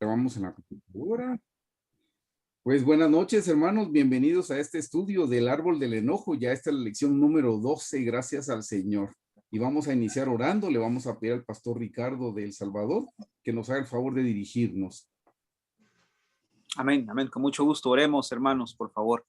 Vamos en la computadora. Pues buenas noches, hermanos. Bienvenidos a este estudio del árbol del enojo. Ya esta es la lección número 12, gracias al Señor. Y vamos a iniciar orando. Le vamos a pedir al pastor Ricardo de El Salvador que nos haga el favor de dirigirnos. Amén, amén. Con mucho gusto. Oremos, hermanos, por favor.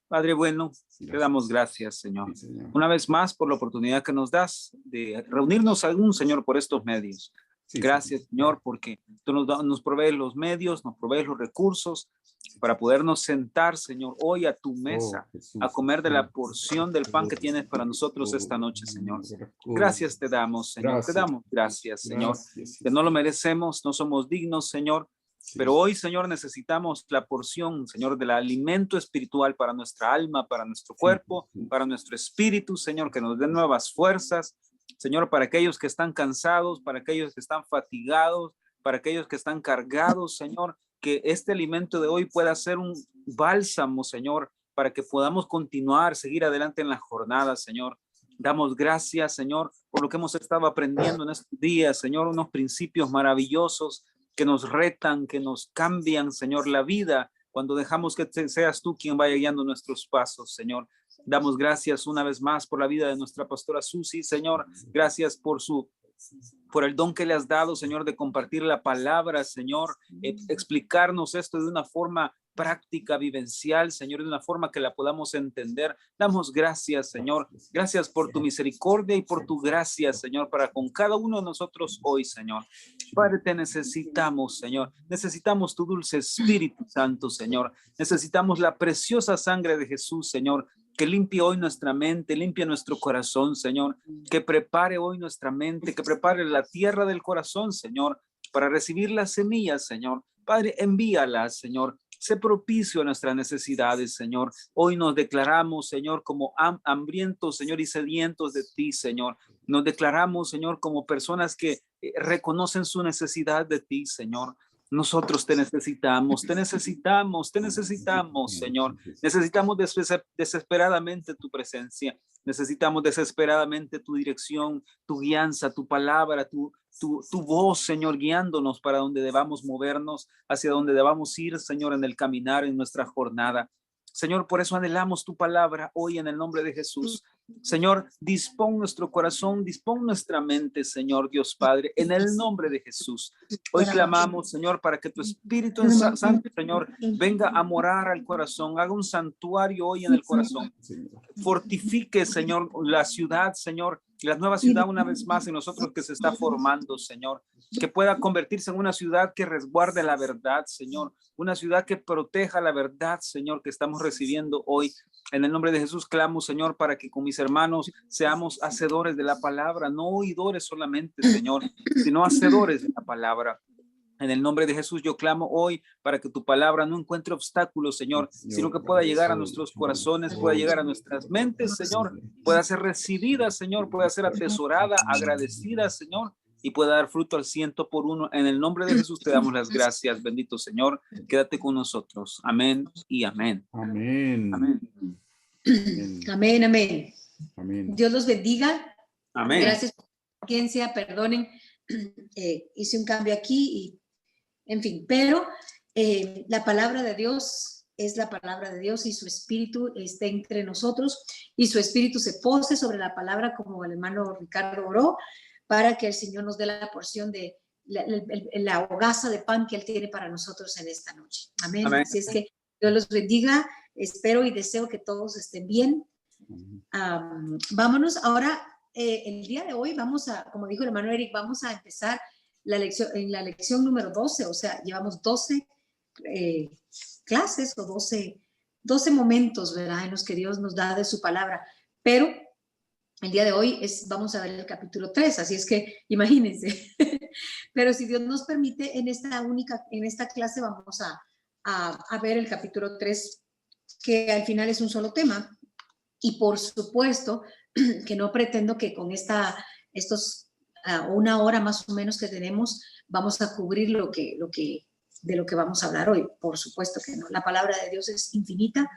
Padre bueno, te damos gracias, Señor. Sí, Señor. Una vez más por la oportunidad que nos das de reunirnos aún, Señor, por estos medios. Sí, Gracias, Señor, porque tú nos provees los medios, nos provees los recursos para podernos sentar, Señor, hoy a tu mesa, Jesús, a comer de la porción del pan que tienes para nosotros esta noche, Señor. Gracias te damos, Señor. Gracias. Te damos gracias, Señor. Gracias, Que no lo merecemos, no somos dignos, Señor. Pero hoy, Señor, necesitamos la porción, Señor, del alimento espiritual para nuestra alma, para nuestro cuerpo, para nuestro espíritu, Señor, que nos dé nuevas fuerzas. Señor, para aquellos que están cansados, para aquellos que están fatigados, para aquellos que están cargados, Señor, que este alimento de hoy pueda ser un bálsamo, Señor, para que podamos continuar, seguir adelante en la jornada, Señor. Damos gracias, Señor, por lo que hemos estado aprendiendo en estos días, Señor, unos principios maravillosos que nos retan, que nos cambian, Señor, la vida, cuando dejamos que seas tú quien vaya guiando nuestros pasos, Señor. Damos gracias una vez más por la vida de nuestra pastora Susi, Señor. Gracias por el don que le has dado, Señor, de compartir la palabra, Señor, explicarnos esto de una forma práctica, vivencial, Señor, de una forma que la podamos entender. Damos gracias, Señor. Gracias por tu misericordia y por tu gracia, Señor, para con cada uno de nosotros hoy, Señor. Padre, te necesitamos, Señor. Necesitamos tu dulce Espíritu Santo, Señor. Necesitamos la preciosa sangre de Jesús, Señor, que limpie hoy nuestra mente, limpie nuestro corazón, Señor, que prepare hoy nuestra mente, que prepare la tierra del corazón, Señor, para recibir las semillas, Señor. Padre, envíalas, Señor. Sé propicio a nuestras necesidades, Señor. Hoy nos declaramos, Señor, como hambrientos, Señor, y sedientos de ti, Señor. Nos declaramos, Señor, como personas que reconocen su necesidad de ti, Señor. Nosotros te necesitamos, Señor. Necesitamos desesperadamente tu presencia. Necesitamos desesperadamente tu dirección, tu guianza, tu palabra, tu voz, Señor, guiándonos para donde debamos movernos, hacia donde debamos ir, Señor, en el caminar, en nuestra jornada. Señor, por eso anhelamos tu palabra hoy en el nombre de Jesús. Señor, dispón nuestro corazón, dispón nuestra mente, Señor Dios Padre, en el nombre de Jesús. Hoy clamamos, Señor, para que tu Espíritu Santo, Señor, venga a morar al corazón, haga un santuario hoy en el corazón. Fortifique, Señor, la ciudad, Señor, la nueva ciudad una vez más en nosotros que se está formando, Señor, que pueda convertirse en una ciudad que resguarde la verdad, Señor, una ciudad que proteja la verdad, Señor, que estamos recibiendo hoy. En el nombre de Jesús clamo, Señor, para que con mis hermanos seamos hacedores de la palabra, no oidores solamente, Señor, sino hacedores de la palabra. En el nombre de Jesús yo clamo hoy para que tu palabra no encuentre obstáculos, Señor, sino que pueda llegar a nuestros corazones, pueda llegar a nuestras mentes, Señor, pueda ser recibida, Señor, pueda ser atesorada, agradecida, Señor, y pueda dar fruto al 100%. En el nombre de Jesús te damos las gracias, bendito Señor. Quédate con nosotros. Amén y amén. Amén. Amén. Amén, amén. Amén. Dios los bendiga. Amén. Gracias por la paciencia, perdonen. Hice un cambio aquí y en fin, pero la palabra de Dios es la palabra de Dios y su espíritu está entre nosotros y su espíritu se pose sobre la palabra como el hermano Ricardo oró para que el Señor nos dé la porción de la hogaza de pan que Él tiene para nosotros en esta noche. Amén. Amén. Así es que Dios los bendiga. Espero y deseo que todos estén bien. Vámonos ahora. El día de hoy vamos a, como dijo el hermano Eric, vamos a empezar en la lección número 12, o sea, llevamos 12 clases o 12 momentos, ¿verdad?, en los que Dios nos da de su palabra, pero el día de hoy vamos a ver el capítulo 3, así es que imagínense, pero si Dios nos permite, en esta clase vamos a ver el capítulo 3, que al final es un solo tema, y por supuesto que no pretendo que con una hora más o menos que tenemos, vamos a cubrir de lo que vamos a hablar hoy. Por supuesto que no. La palabra de Dios es infinita.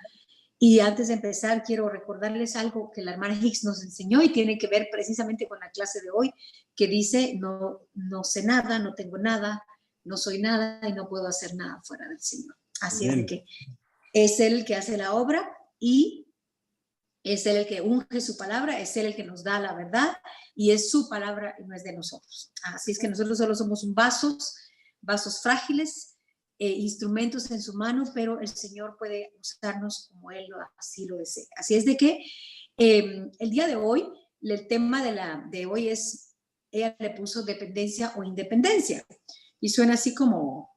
Y antes de empezar, quiero recordarles algo que la hermana Hicks nos enseñó y tiene que ver precisamente con la clase de hoy, que dice, no sé nada, no tengo nada, no soy nada y no puedo hacer nada fuera del Señor. Así Amén. es de que es Él el que hace la obra y es Él el que unge su palabra, es Él el que nos da la verdad y es su palabra y no es de nosotros. Así es que nosotros solo somos vasos frágiles, instrumentos en su mano, pero el Señor puede usarnos como Él así lo desea. Así es de que el día de hoy, el tema de hoy es, ella le puso dependencia o independencia. Y suena así como,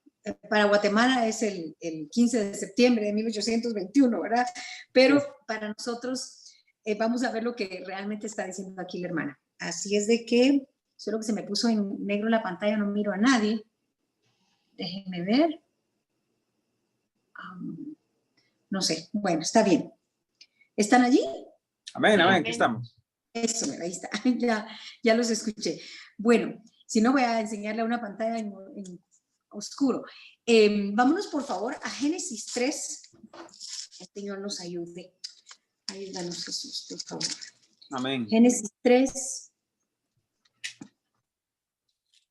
para Guatemala es el 15 de septiembre de 1821, ¿verdad? Pero para nosotros vamos a ver lo que realmente está diciendo aquí la hermana. Así es de que, solo que se me puso en negro la pantalla, no miro a nadie. Déjenme ver. No sé, bueno, está bien. ¿Están allí? Amén, amén, aquí estamos. Eso, ahí está, ya los escuché. Bueno, si no voy a enseñarle una pantalla en oscuro. Vámonos por favor a Génesis 3. El Señor nos ayude. Ayúdanos, Jesús, por favor. Amén. Génesis 3.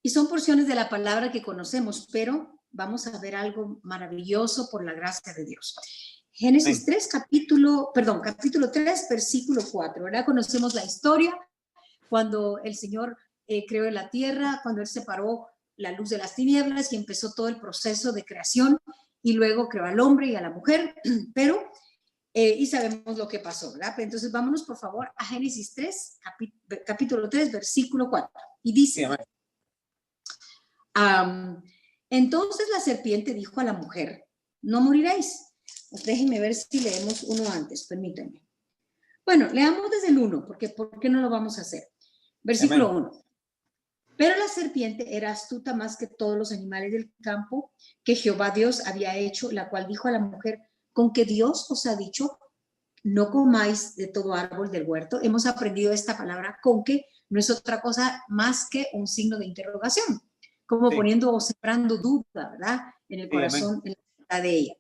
Y son porciones de la palabra que conocemos, pero vamos a ver algo maravilloso por la gracia de Dios. Génesis 3, capítulo 3, versículo 4, ¿verdad? Conocemos la historia cuando el Señor creó la tierra, cuando Él separó la luz de las tinieblas y empezó todo el proceso de creación y luego creó al hombre y a la mujer, pero, y sabemos lo que pasó, ¿verdad? Entonces vámonos por favor a Génesis 3, capítulo 3, versículo 4, y dice, entonces la serpiente dijo a la mujer, no moriréis. Déjenme ver si leemos uno antes, permítanme. Bueno, leamos desde el 1, porque ¿por qué no lo vamos a hacer? Versículo 1. Pero la serpiente era astuta más que todos los animales del campo que Jehová Dios había hecho, la cual dijo a la mujer, ¿con que Dios os ha dicho, no comáis de todo árbol del huerto? Hemos aprendido esta palabra, con que no es otra cosa más que un signo de interrogación, como poniendo o sembrando duda, ¿verdad? En el corazón, en la de ella.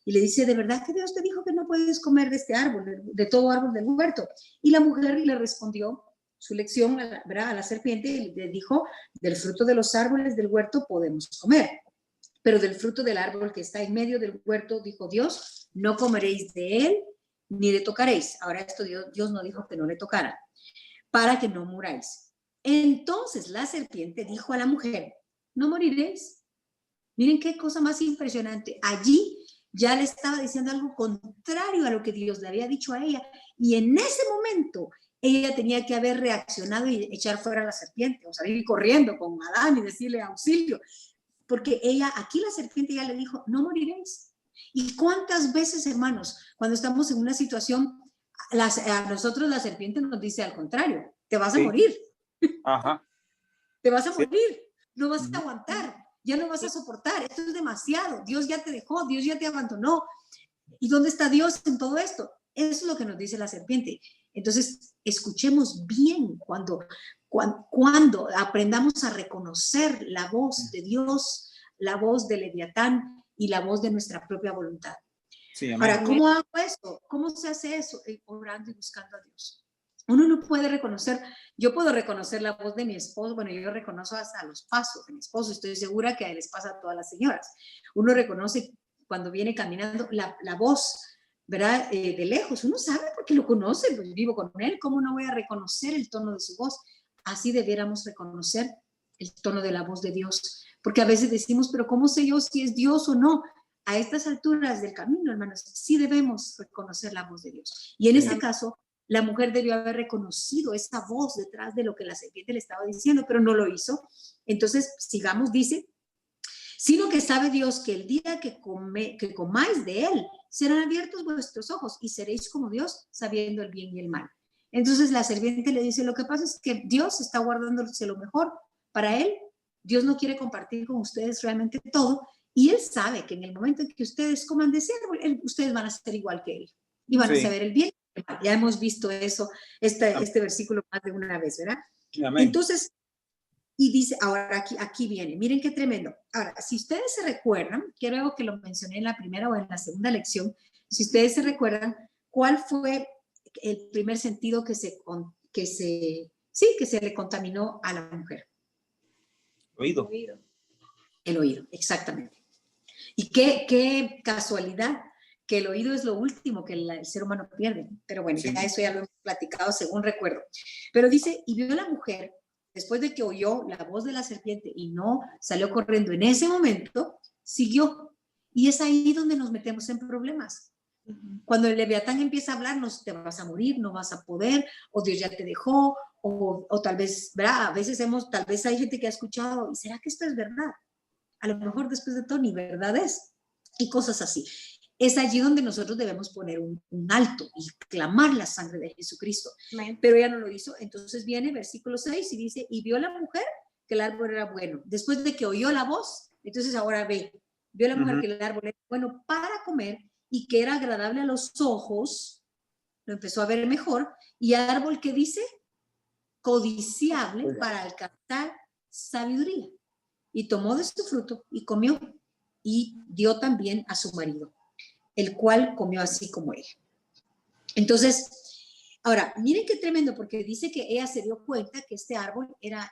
Y le dice, ¿de verdad que Dios te dijo que no puedes comer de este árbol, de todo árbol del huerto? Y la mujer le respondió su lección, ¿verdad? A la serpiente y le dijo, del fruto de los árboles del huerto podemos comer, pero del fruto del árbol que está en medio del huerto, dijo Dios, no comeréis de él ni le tocaréis. Ahora esto Dios no dijo que no le tocara, para que no muráis. Entonces la serpiente dijo a la mujer, no moriréis. Miren qué cosa más impresionante. Allí ya le estaba diciendo algo contrario a lo que Dios le había dicho a ella. Y en ese momento ella tenía que haber reaccionado y echar fuera a la serpiente, o salir corriendo con Adán y decirle auxilio. Porque aquí la serpiente ya le dijo, no moriréis. ¿Y cuántas veces, hermanos, cuando estamos en una situación, a nosotros la serpiente nos dice al contrario, te vas a morir. Ajá. Te vas a morir, no vas a aguantar, ya no vas a soportar, esto es demasiado, Dios ya te dejó, Dios ya te abandonó. ¿Y dónde está Dios en todo esto? Eso es lo que nos dice la serpiente. Entonces, escuchemos bien cuando aprendamos a reconocer la voz de Dios, la voz de Leviatán y la voz de nuestra propia voluntad. Sí, Ahora, ¿cómo hago eso? ¿Cómo se hace eso? Orando y buscando a Dios. Uno no puede reconocer, yo puedo reconocer la voz de mi esposo, bueno, yo reconozco hasta los pasos de mi esposo, estoy segura que a él les pasa a todas las señoras. Uno reconoce cuando viene caminando la voz, ¿verdad? De lejos, uno sabe porque lo conoce, pues vivo con él, ¿cómo no voy a reconocer el tono de su voz? Así debiéramos reconocer el tono de la voz de Dios, porque a veces decimos, pero ¿cómo sé yo si es Dios o no? A estas alturas del camino, hermanos, sí debemos reconocer la voz de Dios. Y en este caso, la mujer debió haber reconocido esa voz detrás de lo que la serpiente le estaba diciendo, pero no lo hizo. Entonces, sigamos, dice, sino que sabe Dios que el día que comáis de él, serán abiertos vuestros ojos y seréis como Dios, sabiendo el bien y el mal. Entonces la serpiente le dice, lo que pasa es que Dios está guardándose lo mejor para él. Dios no quiere compartir con ustedes realmente todo, y él sabe que en el momento en que ustedes coman de ese árbol, ustedes van a ser igual que él y van a saber el bien. Ya hemos visto eso, este versículo más de una vez, ¿verdad? Amén. Entonces, y dice, ahora aquí viene, miren qué tremendo. Ahora, si ustedes se recuerdan, creo que lo mencioné en la primera o en la segunda lección, si ustedes se recuerdan, ¿cuál fue el primer sentido que se le contaminó a la mujer? Oído. El oído, exactamente. Y qué casualidad que el oído es lo último que el ser humano pierde. Pero bueno, Sí. ya eso ya lo hemos platicado según recuerdo. Pero dice, y vio la mujer, después de que oyó la voz de la serpiente y no salió corriendo en ese momento, siguió. Y es ahí donde nos metemos en problemas. Cuando el leviatán empieza a hablarnos, te vas a morir, no vas a poder, o Dios ya te dejó, o tal vez, ¿verdad? A veces tal vez hay gente que ha escuchado, ¿y será que esto es verdad? A lo mejor después de todo ni verdad es, y cosas así. Es allí donde nosotros debemos poner un alto y clamar la sangre de Jesucristo. Amén. Pero ella no lo hizo. Entonces viene versículo 6 y dice, y vio la mujer que el árbol era bueno. Después de que oyó la voz, entonces ahora vio la mujer que el árbol era bueno para comer y que era agradable a los ojos, lo empezó a ver mejor, y árbol que dice, codiciable para alcanzar sabiduría. Y tomó de su fruto y comió, y dio también a su marido, el cual comió así como ella. Entonces, ahora, miren qué tremendo, porque dice que ella se dio cuenta que este árbol era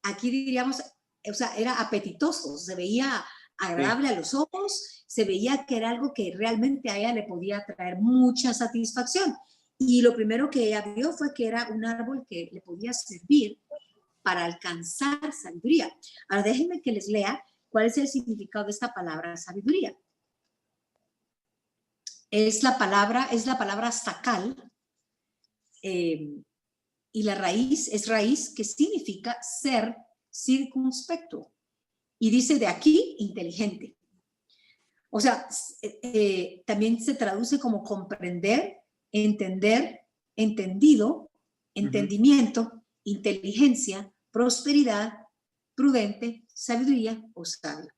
aquí diríamos, o sea, era apetitoso, se veía agradable a los ojos, se veía que era algo que realmente a ella le podía traer mucha satisfacción. Y lo primero que ella vio fue que era un árbol que le podía servir para alcanzar sabiduría. Ahora déjenme que les lea cuál es el significado de esta palabra sabiduría. Es la palabra sacal, y la raíz es raíz que significa ser circunspecto. Y dice de aquí, inteligente. O sea, también se traduce como comprender, entender, entendido, entendimiento, inteligencia, prosperidad, prudente, sabiduría o sabio.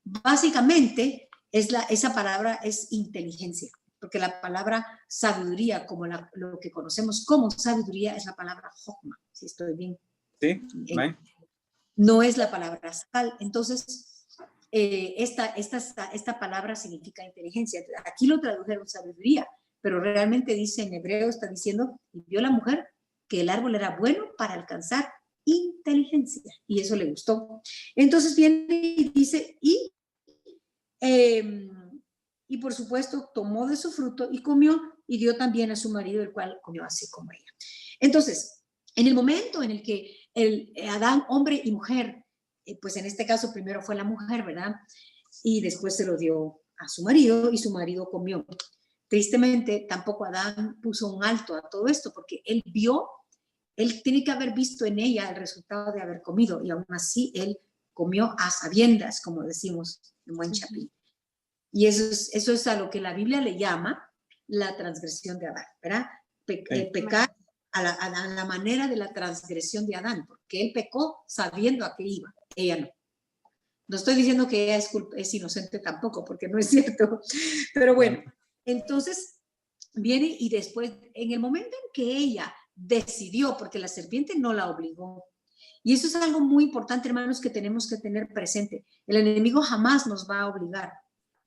Básicamente, esa palabra es inteligencia, porque la palabra sabiduría, como lo que conocemos como sabiduría, es la palabra Jochma, si estoy bien. Sí, no es la palabra sacal. Entonces, esta palabra significa inteligencia. Aquí lo tradujeron sabiduría, pero realmente dice en hebreo, está diciendo, y vio la mujer que el árbol era bueno para alcanzar inteligencia, y eso le gustó. Entonces viene y dice, y por supuesto tomó de su fruto y comió, y dio también a su marido, el cual comió así como ella. Entonces, en el momento en el que Adán, hombre y mujer, pues en este caso primero fue la mujer, ¿verdad? Y después se lo dio a su marido y su marido comió. Tristemente, tampoco Adán puso un alto a todo esto, porque él tiene que haber visto en ella el resultado de haber comido, y aún así él comió a sabiendas, como decimos en buen chapín. Y eso es a lo que la Biblia le llama la transgresión de Adán, ¿verdad? Pecar a la manera de la transgresión de Adán, porque él pecó sabiendo a qué iba, ella no. No estoy diciendo que ella es inocente tampoco, porque no es cierto. Pero bueno, entonces viene y después, en el momento en que ella decidió, porque la serpiente no la obligó, y eso es algo muy importante, hermanos, que tenemos que tener presente. El enemigo jamás nos va a obligar,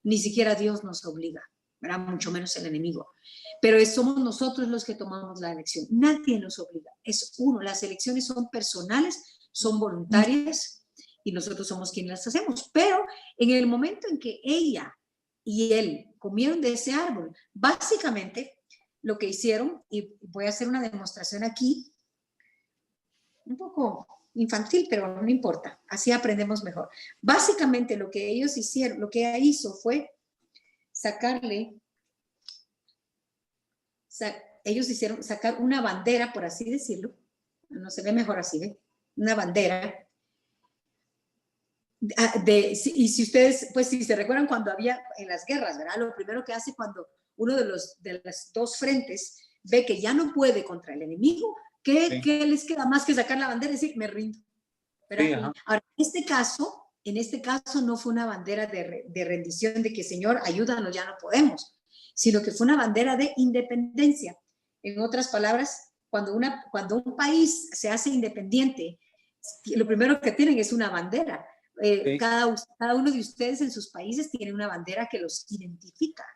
ni siquiera Dios nos obliga, ¿verdad? Mucho menos el enemigo. Pero somos nosotros los que tomamos la elección. Nadie nos obliga. Es uno. Las elecciones son personales, son voluntarias, y nosotros somos quienes las hacemos. Pero en el momento en que ella y él comieron de ese árbol, básicamente lo que hicieron, y voy a hacer una demostración aquí, un poco infantil, pero no importa, así aprendemos mejor. Básicamente lo que ellos hicieron, lo que ella hizo fue ellos hicieron sacar una bandera, por así decirlo, no se ve mejor así, ¿ve? Una bandera. Y si ustedes, pues si se recuerdan cuando había en las guerras, ¿verdad? Lo primero que hace cuando uno de los dos frentes ve que ya no puede contra el enemigo, ¿qué les queda más que sacar la bandera y decir, me rindo? Sí, ahora, en este caso no fue una bandera de rendición, de que Señor, ayúdanos, ya no podemos, sino que fue una bandera de independencia. En otras palabras, cuando un país se hace independiente, lo primero que tienen es una bandera. Cada uno de ustedes en sus países tiene una bandera que los identifica,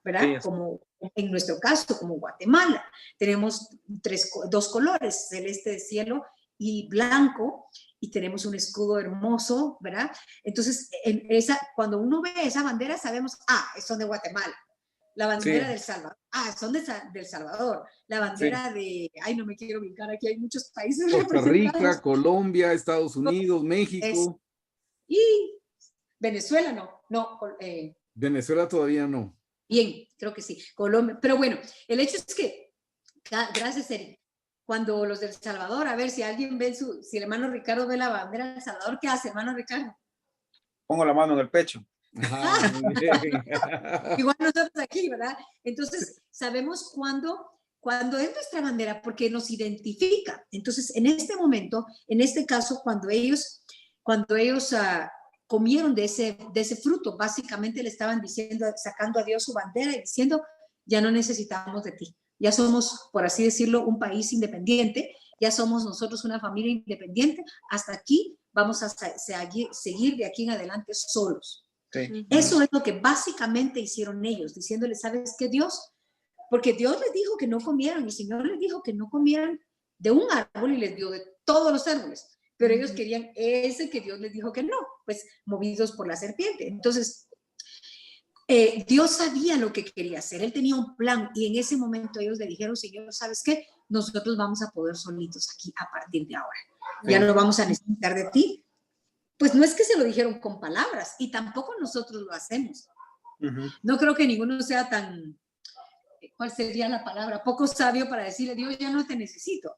¿verdad? Como en nuestro caso, como Guatemala, tenemos dos colores, celeste de cielo y blanco, y tenemos un escudo hermoso, ¿verdad? Entonces, cuando uno ve esa bandera, sabemos, son de Guatemala. La bandera del Salvador. Son del Salvador. La bandera de, no me quiero brincar, aquí hay muchos países Costa Rica, Colombia, Estados Unidos, México. Y Venezuela no. Venezuela todavía no. Bien, creo que sí. Colombia. Pero bueno, el hecho es que, gracias, Eric, cuando los del Salvador, a ver si alguien ve si el hermano Ricardo ve la bandera del Salvador, ¿qué hace, hermano Ricardo? Pongo la mano en el pecho. Muy bien. Igual nosotros aquí, ¿verdad? Entonces, sabemos cuándo es nuestra bandera, porque nos identifica. Entonces, en este momento, en este caso, cuando ellos comieron de ese fruto, básicamente le estaban diciendo, sacando a Dios su bandera y diciendo, ya no necesitamos de ti. Ya somos, por así decirlo, un país independiente, ya somos nosotros una familia independiente, hasta aquí vamos a seguir de aquí en adelante solos. Sí. Eso es lo que básicamente hicieron ellos, diciéndole, ¿sabes qué, Dios? Porque Dios les dijo que no comieran, el Señor les dijo que no comieran de un árbol y les dio de todos los árboles, pero ellos querían ese que Dios les dijo que no, pues movidos por la serpiente. Entonces, Dios sabía lo que quería hacer, Él tenía un plan y en ese momento ellos le dijeron, Señor, ¿sabes qué? Nosotros vamos a poder solitos aquí a partir de ahora. Sí. Ya no vamos a necesitar de ti. Pues no es que se lo dijeron con palabras y tampoco nosotros lo hacemos. No creo que ninguno sea tan, ¿cuál sería la palabra? Poco sabio para decirle, Dios, ya no te necesito.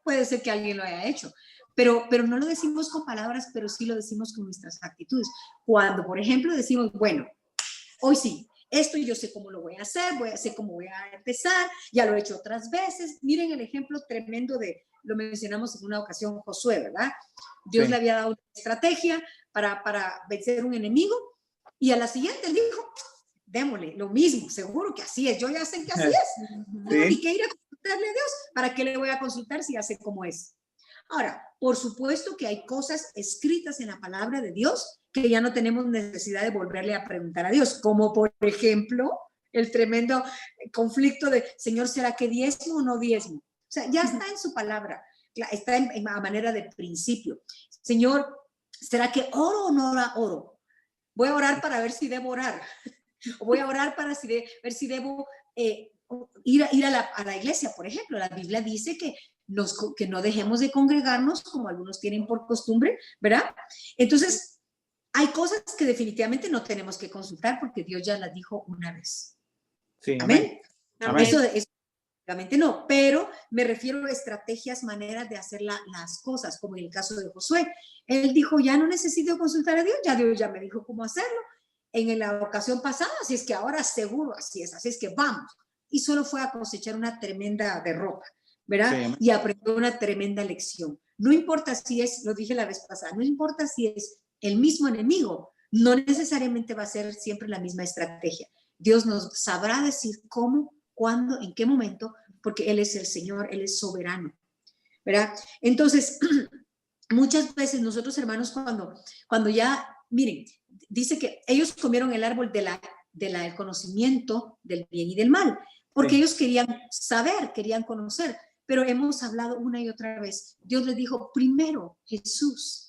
Puede ser que alguien lo haya hecho, pero no lo decimos con palabras, pero sí lo decimos con nuestras actitudes. Cuando, por ejemplo, decimos, bueno, hoy sí, esto yo sé cómo lo voy a hacer, sé cómo voy a empezar, ya lo he hecho otras veces. Miren el ejemplo tremendo lo mencionamos en una ocasión, Josué, ¿verdad? Dios le había dado una estrategia para vencer un enemigo y a la siguiente él dijo, démosle, lo mismo, seguro que así es, yo ya sé que así es. Tengo ni que ir a consultarle a Dios, ¿para qué le voy a consultar si ya sé cómo es? Ahora, por supuesto que hay cosas escritas en la palabra de Dios que ya no tenemos necesidad de volverle a preguntar a Dios, como por ejemplo el tremendo conflicto de, Señor, ¿será que diezmo o no diezmo? O sea, ya está en su palabra, está en manera de principio. Señor, ¿será que oro o no oro? Voy a orar para ver si debo orar. O voy a orar para ver si debo ir a la iglesia, por ejemplo. La Biblia dice que no dejemos de congregarnos como algunos tienen por costumbre, ¿verdad? Entonces, hay cosas que definitivamente no tenemos que consultar porque Dios ya las dijo una vez. Sí, amén. Amén. Eso obviamente no, pero me refiero a estrategias, maneras de hacer las cosas, como en el caso de Josué. Él dijo, ya no necesito consultar a Dios, ya Dios ya me dijo cómo hacerlo. En la ocasión pasada, así es que ahora seguro así es que vamos. Y solo fue a cosechar una tremenda derrota, ¿verdad? Sí. Y aprendió una tremenda lección. No importa si es, lo dije la vez pasada, no importa si es el mismo enemigo, no necesariamente va a ser siempre la misma estrategia. Dios nos sabrá decir cómo, cuándo, en qué momento, porque Él es el Señor, Él es soberano, ¿verdad? Entonces, muchas veces nosotros, hermanos, cuando ya, miren, dice que ellos comieron el árbol del conocimiento del bien y del mal, porque ellos querían saber, querían conocer, pero hemos hablado una y otra vez. Dios les dijo, primero, Jesús.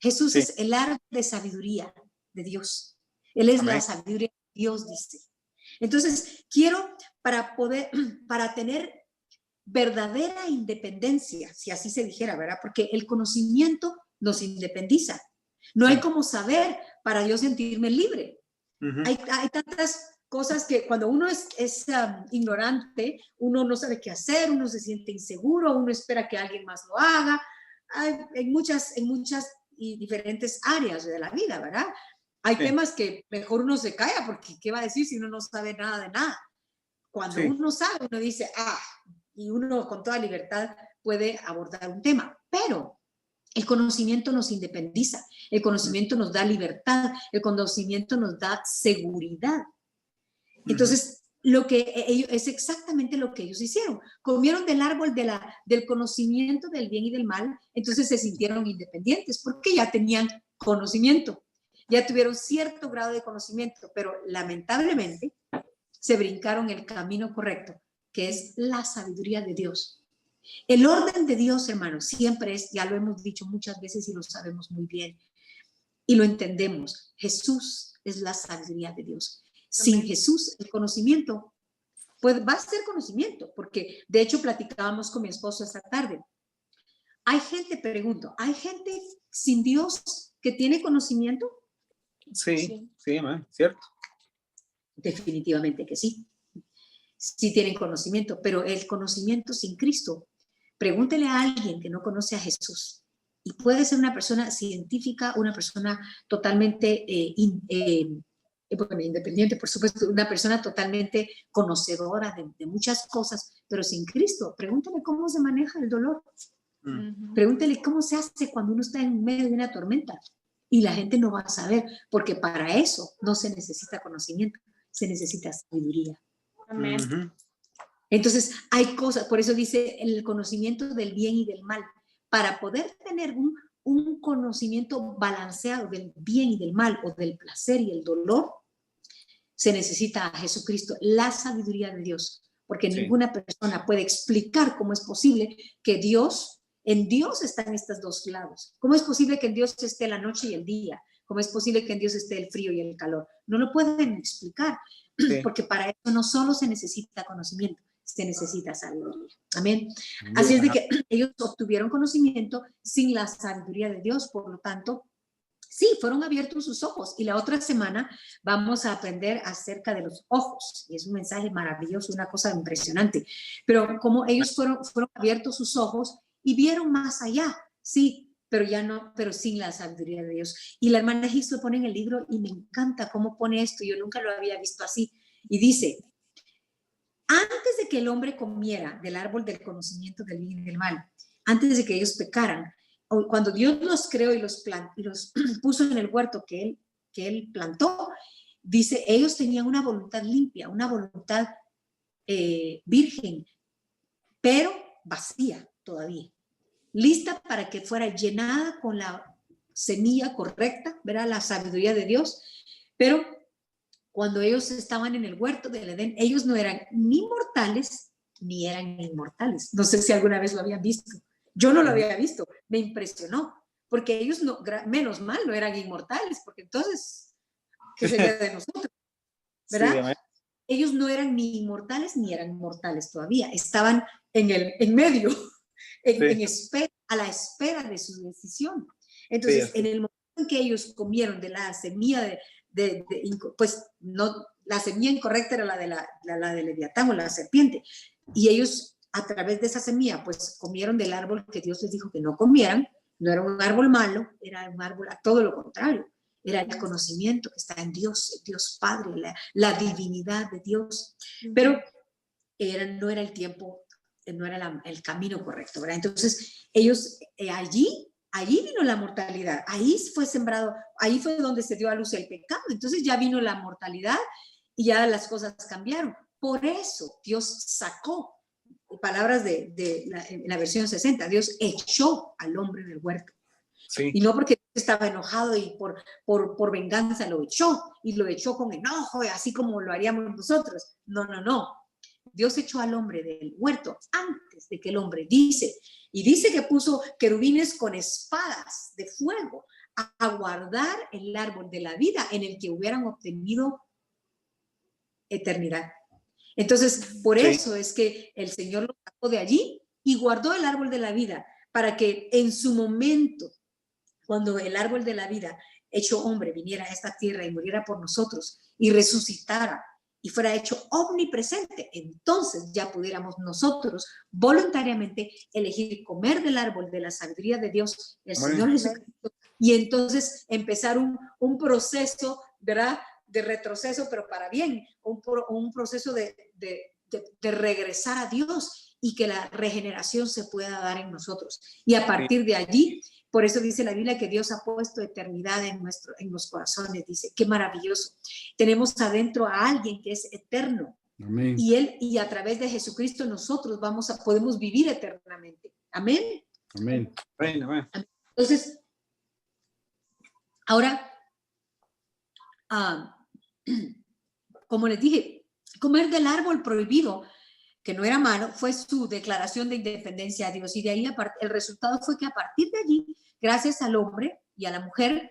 Jesús es el árbol de sabiduría de Dios. Él es la sabiduría de Dios, dice. Entonces, quiero para tener verdadera independencia, si así se dijera, ¿verdad? Porque el conocimiento nos independiza. No hay como saber para yo sentirme libre. Hay tantas cosas que cuando uno es ignorante, uno no sabe qué hacer, uno se siente inseguro, uno espera que alguien más lo haga. En muchas y diferentes áreas de la vida, ¿verdad? Hay temas que mejor uno se calla porque ¿qué va a decir si uno no sabe nada de nada? Cuando uno sabe, uno dice, y uno con toda libertad puede abordar un tema, pero el conocimiento nos independiza, el conocimiento nos da libertad, el conocimiento nos da seguridad. Entonces, es exactamente lo que ellos hicieron. Comieron del árbol del conocimiento del bien y del mal, entonces se sintieron independientes porque ya tenían conocimiento, ya tuvieron cierto grado de conocimiento, pero lamentablemente se brincaron el camino correcto, que es la sabiduría de Dios. El orden de Dios, hermanos, siempre es, ya lo hemos dicho muchas veces y lo sabemos muy bien, y lo entendemos. Jesús es la sabiduría de Dios. Sin Jesús, el conocimiento, pues va a ser conocimiento, porque de hecho platicábamos con mi esposo esta tarde. Hay gente, pregunto, ¿hay gente sin Dios que tiene conocimiento? Sí, cierto. Definitivamente que sí. Sí tienen conocimiento, pero el conocimiento sin Cristo, pregúntele a alguien que no conoce a Jesús, y puede ser una persona científica, una persona totalmente bueno, independiente, por supuesto, una persona totalmente conocedora de muchas cosas, pero sin Cristo, pregúntele cómo se maneja el dolor. Pregúntele cómo se hace cuando uno está en medio de una tormenta, y la gente no va a saber, porque para eso no se necesita conocimiento, se necesita sabiduría. Amén. Entonces hay cosas, por eso dice el conocimiento del bien y del mal. Para poder tener un conocimiento balanceado del bien y del mal, o del placer y el dolor, se necesita a Jesucristo, la sabiduría de Dios, porque ninguna persona puede explicar cómo es posible que en Dios están estos dos lados. ¿Cómo es posible que en Dios esté la noche y el día? ¿Cómo es posible que en Dios esté el frío y el calor? No lo pueden explicar, porque para eso no solo se necesita conocimiento, se necesita sabiduría. Amén. Así es de que ellos obtuvieron conocimiento sin la sabiduría de Dios, por lo tanto, sí, fueron abiertos sus ojos. Y la otra semana vamos a aprender acerca de los ojos. Y es un mensaje maravilloso, una cosa impresionante. Pero como ellos fueron abiertos sus ojos y vieron más allá, sí, pero ya no, pero sin la sabiduría de Dios. Y la hermana Hicks lo pone en el libro y me encanta cómo pone esto. Yo nunca lo había visto así. Y dice, antes de que el hombre comiera del árbol del conocimiento del bien y del mal, antes de que ellos pecaran, cuando Dios los creó y los puso en el huerto que él plantó, dice, ellos tenían una voluntad limpia, una voluntad virgen, pero vacía todavía, lista para que fuera llenada con la semilla correcta, ¿verdad? La sabiduría de Dios. Pero cuando ellos estaban en el huerto del Edén, ellos no eran ni mortales ni eran inmortales. No sé si alguna vez lo habían visto. Yo no lo había visto, me impresionó, porque ellos, no, menos mal, no eran inmortales, porque entonces, ¿qué sería de nosotros? ¿Verdad? Sí, ellos no eran ni inmortales ni eran mortales todavía, estaban en medio, en espera, a la espera de su decisión. Entonces, en el momento en que ellos comieron de la semilla pues no, la semilla incorrecta era la de Leviatán o la serpiente, y ellos a través de esa semilla pues comieron del árbol que Dios les dijo que no comieran. No era un árbol malo, era un árbol a todo lo contrario, era el conocimiento que está en Dios, el Dios Padre, la divinidad de Dios, pero no era el tiempo, no era el camino correcto, ¿verdad? Entonces ellos allí vino la mortalidad, ahí fue sembrado, ahí fue donde se dio a luz el pecado, entonces ya vino la mortalidad y ya las cosas cambiaron. Por eso Dios sacó, palabras de la versión 60, Dios echó al hombre del huerto. Sí. Y no porque estaba enojado y por venganza lo echó, y lo echó con enojo, así como lo haríamos nosotros. No. Dios echó al hombre del huerto antes de que el hombre dice que puso querubines con espadas de fuego a guardar el árbol de la vida en el que hubieran obtenido eternidad. Entonces, por eso es que el Señor lo sacó de allí y guardó el árbol de la vida para que en su momento, cuando el árbol de la vida hecho hombre viniera a esta tierra y muriera por nosotros y resucitara y fuera hecho omnipresente, entonces ya pudiéramos nosotros voluntariamente elegir comer del árbol de la sabiduría de Dios, el Señor Jesucristo, y entonces empezar un proceso, ¿verdad?, de retroceso, pero para bien, un proceso de regresar a Dios, y que la regeneración se pueda dar en nosotros. Y a partir de allí, por eso dice la Biblia que Dios ha puesto eternidad en los corazones. Dice, qué maravilloso. Tenemos adentro a alguien que es eterno. Amén. Y a través de Jesucristo nosotros podemos vivir eternamente. Amén. Amén. Amén. Entonces, ahora, como les dije, comer del árbol prohibido, que no era malo, fue su declaración de independencia a Dios. Y de ahí el resultado fue que a partir de allí, gracias al hombre y a la mujer,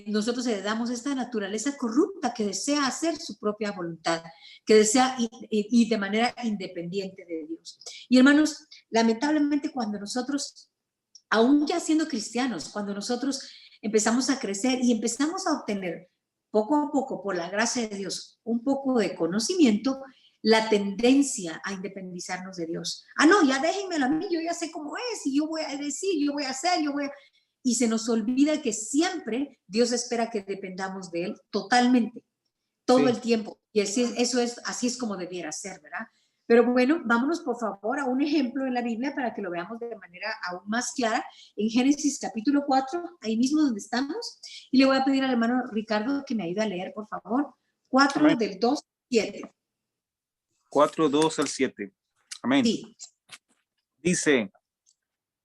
nosotros heredamos esta naturaleza corrupta que desea hacer su propia voluntad, que desea y de manera independiente de Dios. Y hermanos, lamentablemente cuando nosotros, aún ya siendo cristianos, cuando nosotros empezamos a crecer y empezamos a obtener poco a poco, por la gracia de Dios, un poco de conocimiento, la tendencia a independizarnos de Dios. No, ya déjenmelo a mí, yo ya sé cómo es, y yo voy a decir, yo voy a hacer, y se nos olvida que siempre Dios espera que dependamos de Él totalmente, todo el tiempo. Y así es como debiera ser, ¿verdad? Pero bueno, vámonos por favor a un ejemplo en la Biblia para que lo veamos de manera aún más clara. En Génesis capítulo 4, ahí mismo donde estamos. Y le voy a pedir al hermano Ricardo que me ayude a leer, por favor. 4 Amén. del 2 al 7. 4, 2 al 7. Amén. Sí. Dice,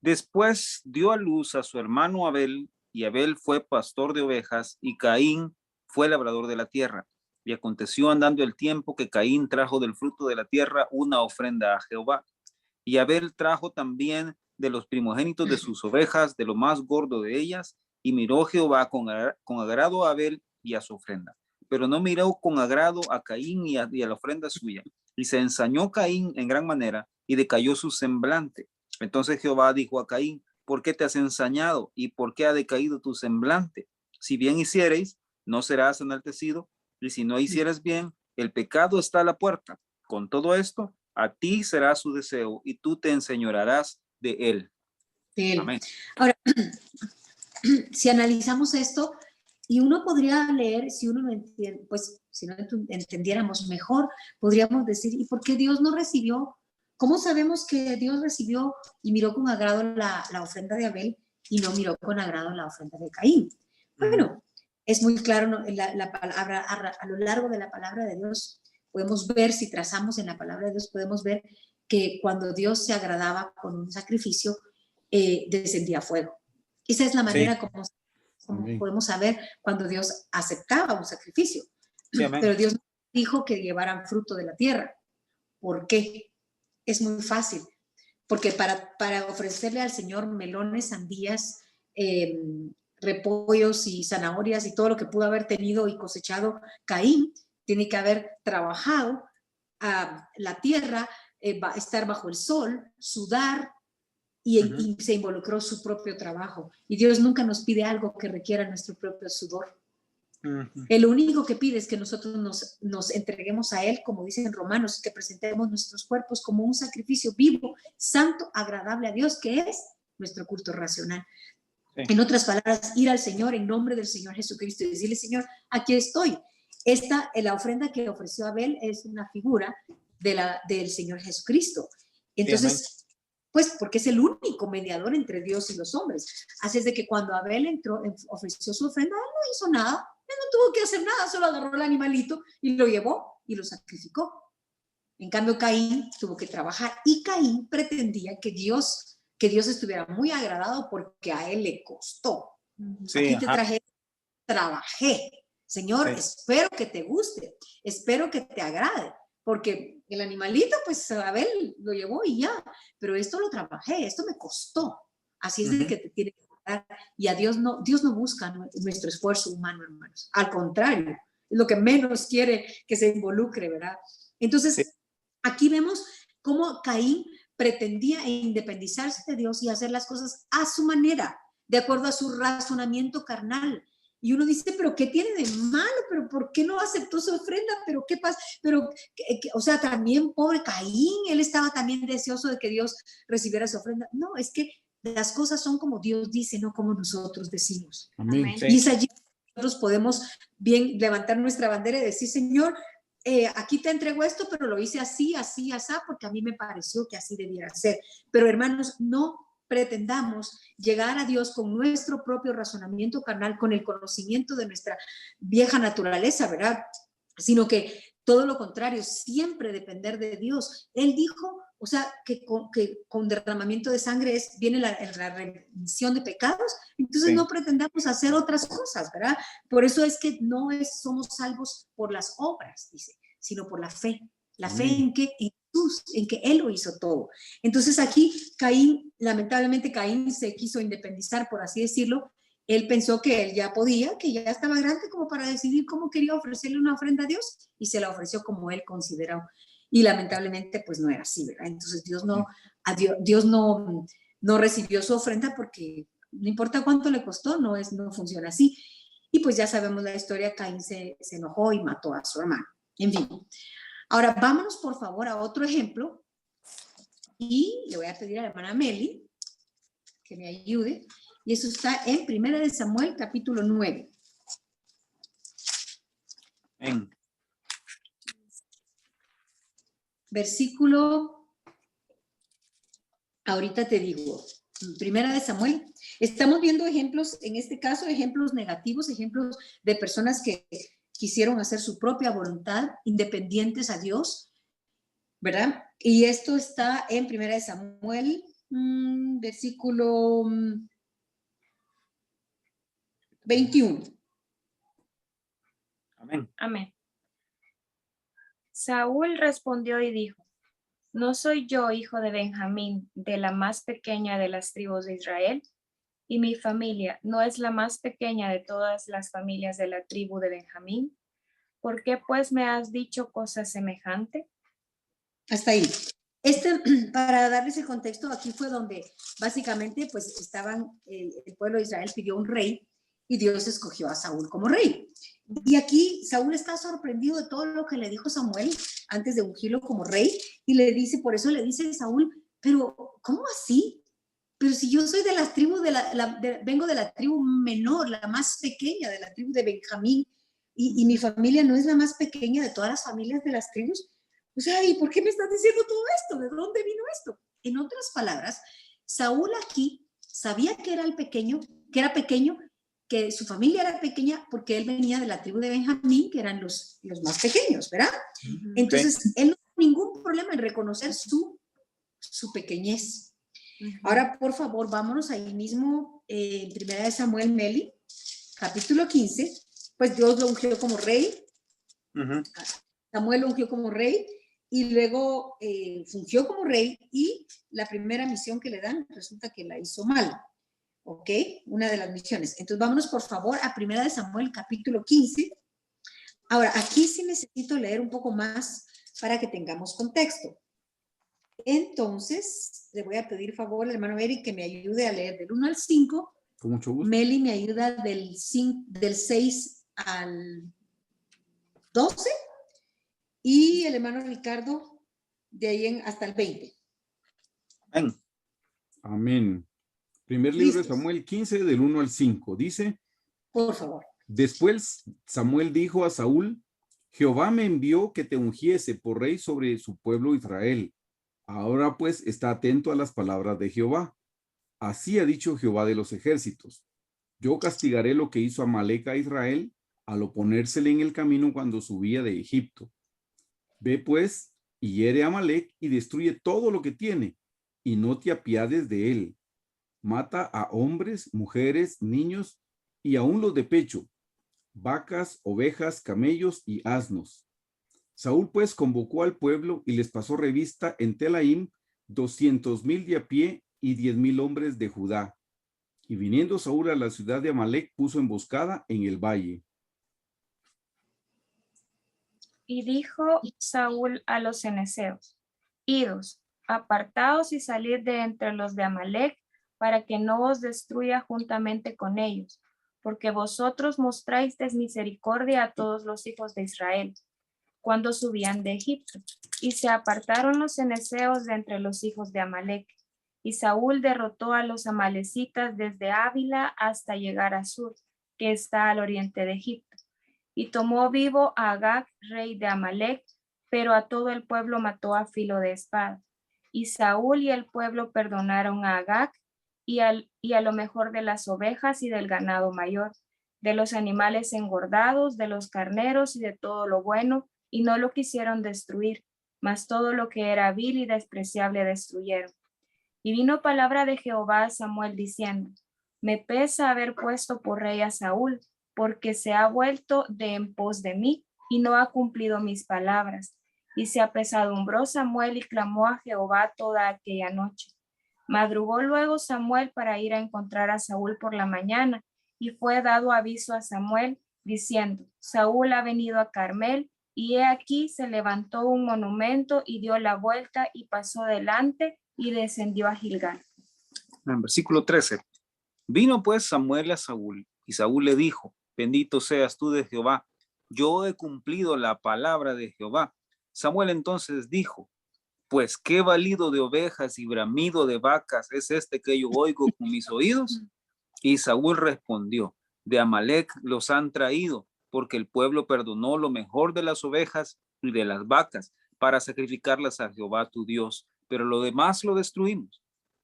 después dio a luz a su hermano Abel, y Abel fue pastor de ovejas, y Caín fue labrador de la tierra. Y aconteció andando el tiempo que Caín trajo del fruto de la tierra una ofrenda a Jehová. Y Abel trajo también de los primogénitos de sus ovejas, de lo más gordo de ellas, y miró Jehová con agrado a Abel y a su ofrenda. Pero no miró con agrado a Caín y a la ofrenda suya. Y se ensañó Caín en gran manera, y decayó su semblante. Entonces Jehová dijo a Caín, ¿por qué te has ensañado? ¿Y por qué ha decaído tu semblante? Si bien hiciereis, no serás enaltecido, y si no hicieres bien, el pecado está a la puerta. Con todo esto, a ti será su deseo, y tú te enseñorearás de él. De él. Amén. Ahora, si analizamos esto, y uno podría leer, si uno no entiende, pues si no entendiéramos mejor, podríamos decir, ¿y por qué Dios no recibió? ¿Cómo sabemos que Dios recibió y miró con agrado la ofrenda de Abel y no miró con agrado la ofrenda de Caín? Bueno, es muy claro, ¿no? La palabra, a lo largo de la palabra de Dios, podemos ver, si trazamos en la palabra de Dios, podemos ver que cuando Dios se agradaba con un sacrificio, descendía fuego. Esa es la manera como podemos saber cuando Dios aceptaba un sacrificio. Sí, pero Dios dijo que llevaran fruto de la tierra. ¿Por qué? Es muy fácil, porque para ofrecerle al Señor melones, sandías, repollos y zanahorias y todo lo que pudo haber tenido y cosechado Caín, tiene que haber trabajado la tierra, estar bajo el sol, sudar, y se involucró su propio trabajo. Y Dios nunca nos pide algo que requiera nuestro propio sudor. El único que pide es que nosotros nos entreguemos a Él, como dicen Romanos, que presentemos nuestros cuerpos como un sacrificio vivo, santo, agradable a Dios, que es nuestro culto racional. Sí. En otras palabras, ir al Señor en nombre del Señor Jesucristo y decirle, Señor, aquí estoy. La ofrenda que ofreció Abel es una figura del Señor Jesucristo. Entonces, sí, pues porque es el único mediador entre Dios y los hombres. Así es de que cuando Abel entró, ofreció su ofrenda, él no hizo nada, él no tuvo que hacer nada, solo agarró el animalito y lo llevó y lo sacrificó. En cambio, Caín tuvo que trabajar y Caín pretendía que Dios estuviera muy agradado porque a él le costó. Sí, aquí te traje, trabajé. Señor, sí, espero que te guste, espero que te agrade. Porque el animalito, pues Abel lo llevó y ya, pero esto lo trabajé, esto me costó. Así es de que te tiene que dar. Y a Dios no busca nuestro esfuerzo humano, hermanos. Al contrario, es lo que menos quiere que se involucre, ¿verdad? Entonces, sí, aquí vemos cómo Caín pretendía independizarse de Dios y hacer las cosas a su manera, de acuerdo a su razonamiento carnal. Y uno dice, pero ¿qué tiene de malo? ¿Pero por qué no aceptó su ofrenda? ¿Pero qué pasa? Pero, o sea, también pobre Caín, él estaba también deseoso de que Dios recibiera su ofrenda. No, es que las cosas son como Dios dice, no como nosotros decimos. Amén. Y es allí que nosotros podemos bien levantar nuestra bandera y decir, Señor, aquí te entrego esto, pero lo hice así, así, así, porque a mí me pareció que así debiera ser. Pero hermanos, no pretendamos llegar a Dios con nuestro propio razonamiento carnal, con el conocimiento de nuestra vieja naturaleza, ¿verdad? Sino que todo lo contrario, siempre depender de Dios. Él dijo, o sea, que con derramamiento de sangre viene la remisión de pecados, entonces sí, no pretendamos hacer otras cosas, ¿verdad? Por eso es que no somos salvos por las obras, dice, sino por la fe. La fe en que en Jesús, en que Él lo hizo todo. Entonces aquí Caín, lamentablemente Caín se quiso independizar, por así decirlo. Él pensó que él ya podía, que ya estaba grande como para decidir cómo quería ofrecerle una ofrenda a Dios y se la ofreció como él consideró. Y lamentablemente pues no era así, ¿verdad? Entonces Dios no recibió su ofrenda porque no importa cuánto le costó, no funciona así. Y pues ya sabemos la historia, Caín se enojó y mató a su hermano. En fin. Ahora vámonos por favor a otro ejemplo y le voy a pedir a la hermana Meli que me ayude. Y eso está en 1 Samuel, capítulo 9. Amén. Versículo, ahorita te digo, 1 Samuel. Estamos viendo ejemplos, en este caso, ejemplos negativos, ejemplos de personas que quisieron hacer su propia voluntad, independientes a Dios, ¿verdad? Y esto está en 1 Samuel, versículo 21. Amén. Amén. Saúl respondió y dijo: ¿No soy yo hijo de Benjamín, de la más pequeña de las tribus de Israel? ¿Y mi familia no es la más pequeña de todas las familias de la tribu de Benjamín? ¿Por qué pues me has dicho cosa semejante? Hasta ahí. Para darles el contexto, aquí fue donde básicamente pues estaban, el pueblo de Israel pidió un rey y Dios escogió a Saúl como rey. Y aquí Saúl está sorprendido de todo lo que le dijo Samuel antes de ungirlo como rey y le dice, por eso le dice Saúl, pero ¿cómo así? Pero si yo soy de las tribus, vengo de la tribu menor, la más pequeña de la tribu de Benjamín y mi familia no es la más pequeña de todas las familias de las tribus. O sea, ¿y por qué me estás diciendo todo esto? ¿De dónde vino esto? En otras palabras, Saúl aquí sabía que era pequeño, que su familia era pequeña porque él venía de la tribu de Benjamín, que eran los más pequeños, ¿verdad? Entonces, él no tuvo ningún problema en reconocer su pequeñez. Ahora, por favor, vámonos ahí mismo, en 1 Samuel Meli, capítulo 15, pues Dios lo ungió como rey, Samuel lo ungió como rey, y luego fungió como rey, y la primera misión que le dan resulta que la hizo mal, ¿ok? Una de las misiones. Entonces, vámonos por favor a 1 Samuel, capítulo 15. Ahora, aquí sí necesito leer un poco más para que tengamos contexto. Entonces, le voy a pedir favor al hermano Eric que me ayude a leer del 1 al 5. Con mucho gusto. Meli me ayuda del 6 al 12. Y el hermano Ricardo de ahí hasta el 20. Amén. Amén. Primer libro de Samuel 15, del 1 al 5. Dice, por favor. Después Samuel dijo a Saúl, Jehová me envió que te ungiese por rey sobre su pueblo Israel. Ahora pues está atento a las palabras de Jehová. Así ha dicho Jehová de los ejércitos. Yo castigaré lo que hizo Amalec a Israel al oponérsele en el camino cuando subía de Egipto. Ve pues y hiere a Amalec y destruye todo lo que tiene, y no te apiades de él. Mata a hombres, mujeres, niños y aun los de pecho, vacas, ovejas, camellos y asnos. Saúl pues convocó al pueblo y les pasó revista en Telaim 200,000 de a pie y 10,000 hombres de Judá. Y viniendo Saúl a la ciudad de Amalec, puso emboscada en el valle. Y dijo Saúl a los ceneseos: Idos, apartaos y salid de entre los de Amalec, para que no os destruya juntamente con ellos, porque vosotros mostráis misericordia a todos los hijos de Israel, cuando subían de Egipto. Y se apartaron los ceneseos de entre los hijos de Amalec. Y Saúl derrotó a los amalecitas desde Ávila hasta llegar a Sur, que está al oriente de Egipto. Y tomó vivo a Agag, rey de Amalec, pero a todo el pueblo mató a filo de espada. Y Saúl y el pueblo perdonaron a Agag y a lo mejor de las ovejas y del ganado mayor, de los animales engordados, de los carneros y de todo lo bueno, y no lo quisieron destruir, mas todo lo que era vil y despreciable destruyeron. Y vino palabra de Jehová a Samuel diciendo: Me pesa haber puesto por rey a Saúl, porque se ha vuelto de en pos de mí y no ha cumplido mis palabras. Y se apesadumbró Samuel y clamó a Jehová toda aquella noche. Madrugó luego Samuel para ir a encontrar a Saúl por la mañana, y fue dado aviso a Samuel, diciendo: Saúl ha venido a Carmel, y he aquí se levantó un monumento y dio la vuelta y pasó delante y descendió a Gilgal. En versículo 13. Vino pues Samuel a Saúl, y Saúl le dijo: bendito seas tú de Jehová, yo he cumplido la palabra de Jehová. Samuel entonces dijo: pues qué balido de ovejas y bramido de vacas es este que yo oigo con mis oídos. Y Saúl respondió: de Amalec los han traído, porque el pueblo perdonó lo mejor de las ovejas y de las vacas para sacrificarlas a Jehová tu Dios, pero lo demás lo destruimos.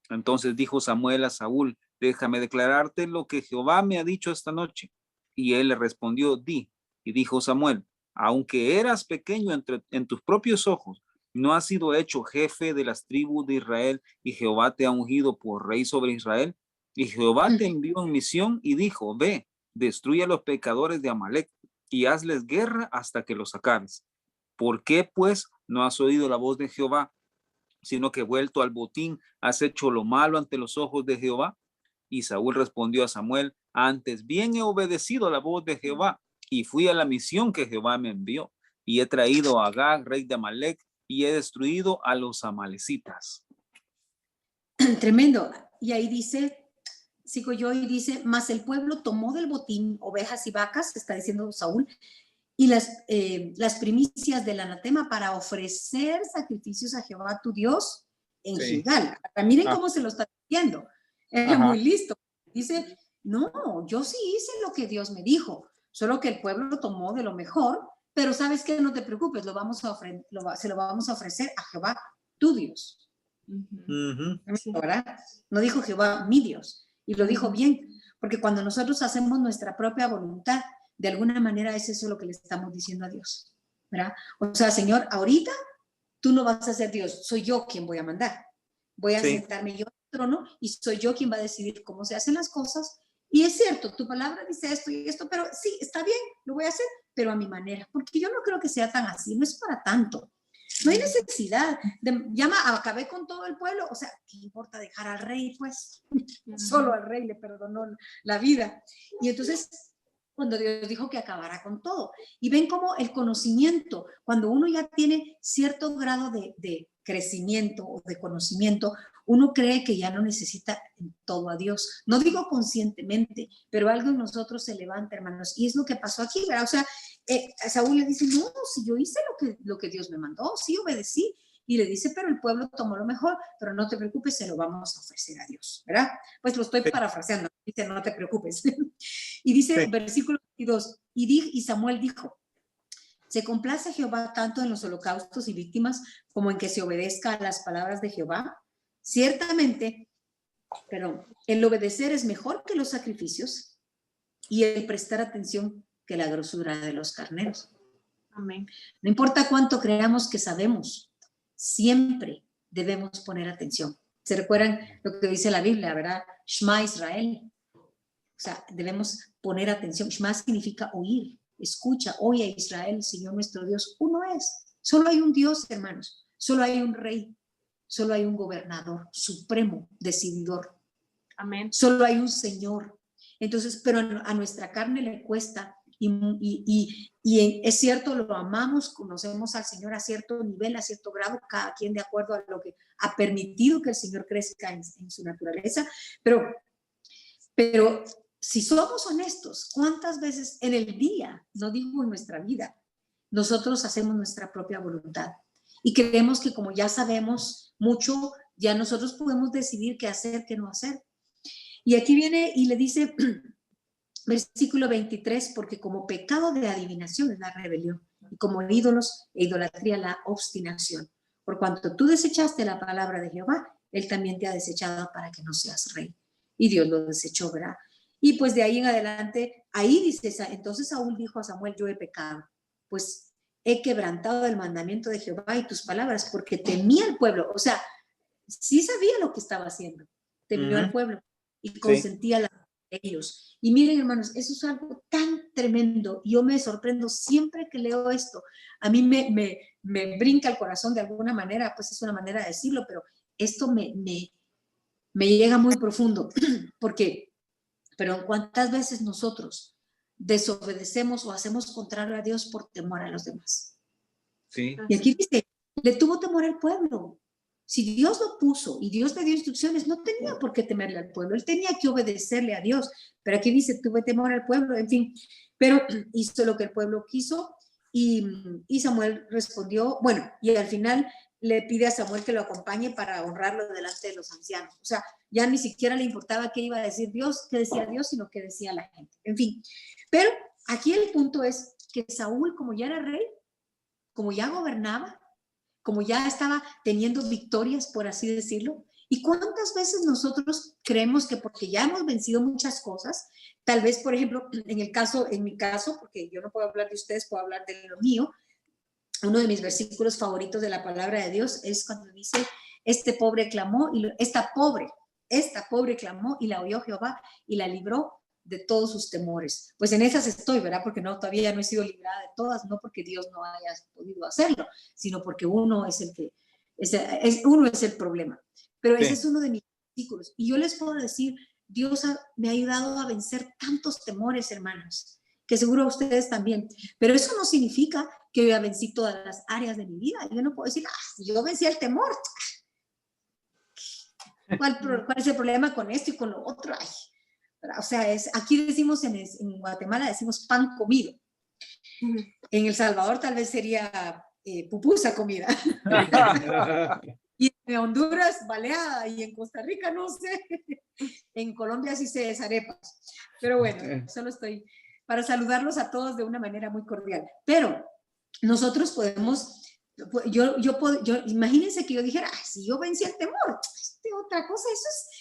Entonces dijo Samuel a Saúl: déjame declararte lo que Jehová me ha dicho esta noche. Y él le respondió: di. Y dijo Samuel: aunque eras pequeño en tus propios ojos, no has sido hecho jefe de las tribus de Israel, y Jehová te ha ungido por rey sobre Israel. Y Jehová te envió en misión y dijo: ve, destruye a los pecadores de Amalec y hazles guerra hasta que los sacares. ¿Por qué pues no has oído la voz de Jehová, sino que vuelto al botín has hecho lo malo ante los ojos de Jehová? Y Saúl respondió a Samuel: antes bien he obedecido la voz de Jehová y fui a la misión que Jehová me envió, y he traído a Agag, rey de Amalec, y he destruido a los amalecitas. Tremendo. Y ahí dice, sigo yo, y dice: mas el pueblo tomó del botín ovejas y vacas, está diciendo Saúl, y las primicias del anatema para ofrecer sacrificios a Jehová tu Dios en Gilgal. Miren cómo se lo está diciendo. Es muy listo. Dice: no, yo sí hice lo que Dios me dijo, solo que el pueblo tomó de lo mejor, pero sabes que no te preocupes, se lo vamos a ofrecer a Jehová tu Dios. ¿Verdad? No dijo Jehová mi Dios, y lo dijo bien, porque cuando nosotros hacemos nuestra propia voluntad, de alguna manera es eso lo que le estamos diciendo a Dios, ¿verdad? O sea, Señor, ahorita tú no vas a ser Dios, soy yo quien voy a mandar. Voy a sentarme yo en el trono y soy yo quien va a decidir cómo se hacen las cosas. Y es cierto, tu palabra dice esto y esto, pero sí, está bien, lo voy a hacer, pero a mi manera, porque yo no creo que sea tan así, no es para tanto. No hay necesidad acabé con todo el pueblo, o sea, ¿qué importa dejar al rey? Pues solo al rey le perdonó la vida. Y entonces, cuando Dios dijo que acabara con todo, y ven cómo el conocimiento, cuando uno ya tiene cierto grado de crecimiento o de conocimiento, uno cree que ya no necesita todo a Dios. No digo conscientemente, pero algo en nosotros se levanta, hermanos, y es lo que pasó aquí, ¿verdad? O sea, Saúl le dice: no, si yo hice lo que Dios me mandó, sí obedecí. Y le dice: pero el pueblo tomó lo mejor, pero no te preocupes, se lo vamos a ofrecer a Dios, ¿verdad? Pues lo estoy parafraseando, dice: no te preocupes. Y dice, versículo 22, y Samuel dijo: se complace Jehová tanto en los holocaustos y víctimas como en que se obedezca a las palabras de Jehová. Ciertamente, el obedecer es mejor que los sacrificios, y el prestar atención que la grosura de los carneros. Amén. No importa cuánto creamos que sabemos, siempre debemos poner atención. ¿Se recuerdan lo que dice la Biblia, verdad? Shema Israel. O sea, debemos poner atención. Shema significa oír. Escucha, oye Israel, Señor nuestro Dios, uno es. Solo hay un Dios, hermanos. Solo hay un rey. Solo hay un gobernador supremo, decididor. Amén. Solo hay un Señor. Entonces, pero a nuestra carne le cuesta, y es cierto, lo amamos, conocemos al Señor a cierto nivel, a cierto grado, cada quien de acuerdo a lo que ha permitido que el Señor crezca en su naturaleza, pero si somos honestos, ¿cuántas veces en el día, no digo en nuestra vida, nosotros hacemos nuestra propia voluntad y creemos que como ya sabemos mucho, ya nosotros podemos decidir qué hacer, qué no hacer? Y aquí viene y le dice, versículo 23, porque como pecado de adivinación es la rebelión, y como ídolos e idolatría la obstinación. Por cuanto tú desechaste la palabra de Jehová, él también te ha desechado para que no seas rey. Y Dios lo desechó, ¿verdad? Y pues de ahí en adelante, ahí dice, entonces Saúl dijo a Samuel: yo he pecado, pues he quebrantado el mandamiento de Jehová y tus palabras, porque temía al pueblo. O sea, sí sabía lo que estaba haciendo, temió al pueblo y consentía ellos. Y miren, hermanos, eso es algo tan tremendo. Yo me sorprendo siempre que leo esto. A mí me brinca el corazón de alguna manera, pues es una manera de decirlo, pero esto me llega muy profundo. Porque, pero ¿cuántas veces nosotros desobedecemos o hacemos contrario a Dios por temor a los demás? Sí. Y aquí dice, le tuvo temor al pueblo. Si Dios lo puso y Dios le dio instrucciones, no tenía por qué temerle al pueblo, él tenía que obedecerle a Dios, pero aquí dice, tuve temor al pueblo, en fin, pero hizo lo que el pueblo quiso y Samuel respondió, bueno, y al final le pide a Samuel que lo acompañe para honrarlo delante de los ancianos, o sea, ya ni siquiera le importaba qué iba a decir Dios, qué decía Dios, sino qué decía la gente, en fin, pero aquí el punto es que Saúl, como ya era rey, como ya gobernaba, como ya estaba teniendo victorias, por así decirlo. ¿Y cuántas veces nosotros creemos que porque ya hemos vencido muchas cosas, tal vez, por ejemplo, en mi caso, porque yo no puedo hablar de ustedes, puedo hablar de lo mío, uno de mis versículos favoritos de la palabra de Dios es cuando dice, esta pobre clamó y la oyó Jehová y la libró de todos sus temores. Pues en esas estoy, ¿verdad? Porque todavía no he sido librada de todas, no porque Dios no haya podido hacerlo, sino porque uno es el que, uno es el problema. Pero ese es uno de mis versículos. Y yo les puedo decir, Dios me ha ayudado a vencer tantos temores, hermanos, que seguro a ustedes también. Pero eso no significa que yo ya vencí todas las áreas de mi vida. Yo no puedo decir, si yo vencí el temor, ¿cuál es el problema con esto y con lo otro? Ay, o sea, aquí decimos en Guatemala, decimos pan comido. En El Salvador tal vez sería pupusa comida. Y en Honduras, baleada. Y en Costa Rica, no sé. En Colombia sí se es arepas. Pero bueno, solo estoy para saludarlos a todos de una manera muy cordial. Pero nosotros podemos, imagínense que yo dijera, si yo vencí el temor, otra cosa,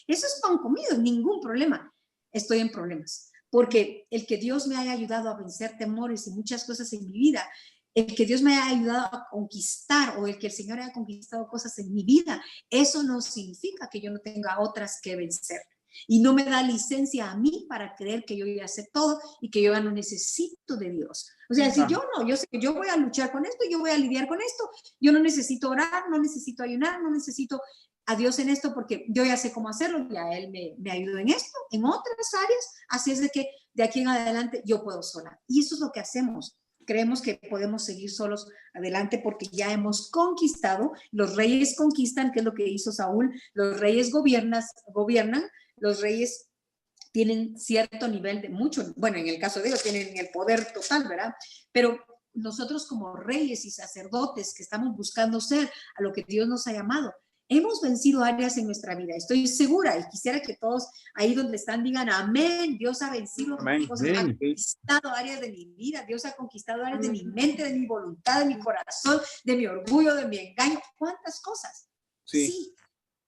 eso es pan comido, ningún problema. Estoy en problemas, porque el que Dios me haya ayudado a vencer temores y muchas cosas en mi vida, el que Dios me haya ayudado a conquistar o el que el Señor haya conquistado cosas en mi vida, eso no significa que yo no tenga otras que vencer. Y no me da licencia a mí para creer que yo ya sé todo y que yo ya no necesito de Dios. O sea, si yo sé que yo voy a luchar con esto, yo voy a lidiar con esto, yo no necesito orar, no necesito ayunar, no necesito a Dios en esto porque yo ya sé cómo hacerlo, ya Él me ayudó en esto, en otras áreas, así es de que de aquí en adelante yo puedo sola. Y eso es lo que hacemos. Creemos que podemos seguir solos adelante porque ya hemos conquistado, los reyes conquistan, que es lo que hizo Saúl, los reyes gobiernan, los reyes tienen cierto nivel de mucho, bueno, en el caso de ellos tienen el poder total, ¿verdad? Pero nosotros como reyes y sacerdotes que estamos buscando ser a lo que Dios nos ha llamado, hemos vencido áreas en nuestra vida, estoy segura, y quisiera que todos ahí donde están digan amén, Dios ha vencido cosas, ha conquistado áreas de mi vida, Dios ha conquistado áreas de mi mente, de mi voluntad, de mi corazón, de mi orgullo, de mi engaño, ¿cuántas cosas? Sí,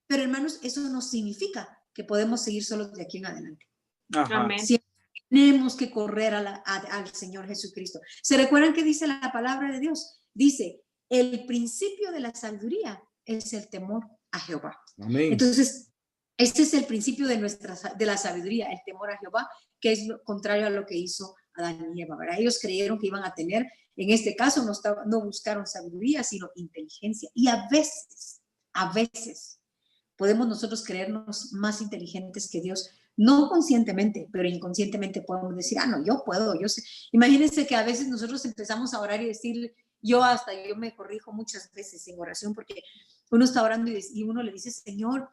pero hermanos, eso no significa que podemos seguir solos de aquí en adelante. Amén. Siempre tenemos que correr al Señor Jesucristo. ¿Se recuerdan que dice la palabra de Dios? Dice, el principio de la sabiduría es el temor a Jehová. Amén. Entonces, este es el principio de la sabiduría, el temor a Jehová, que es lo contrario a lo que hizo Adán y Eva, ¿verdad? Ellos creyeron que iban a tener, en este caso no buscaron sabiduría, sino inteligencia. Y a veces, podemos nosotros creernos más inteligentes que Dios, no conscientemente, pero inconscientemente podemos decir, no, yo puedo, yo sé. Imagínense que a veces nosotros empezamos a orar y decir, yo me corrijo muchas veces en oración porque uno está orando y uno le dice, Señor,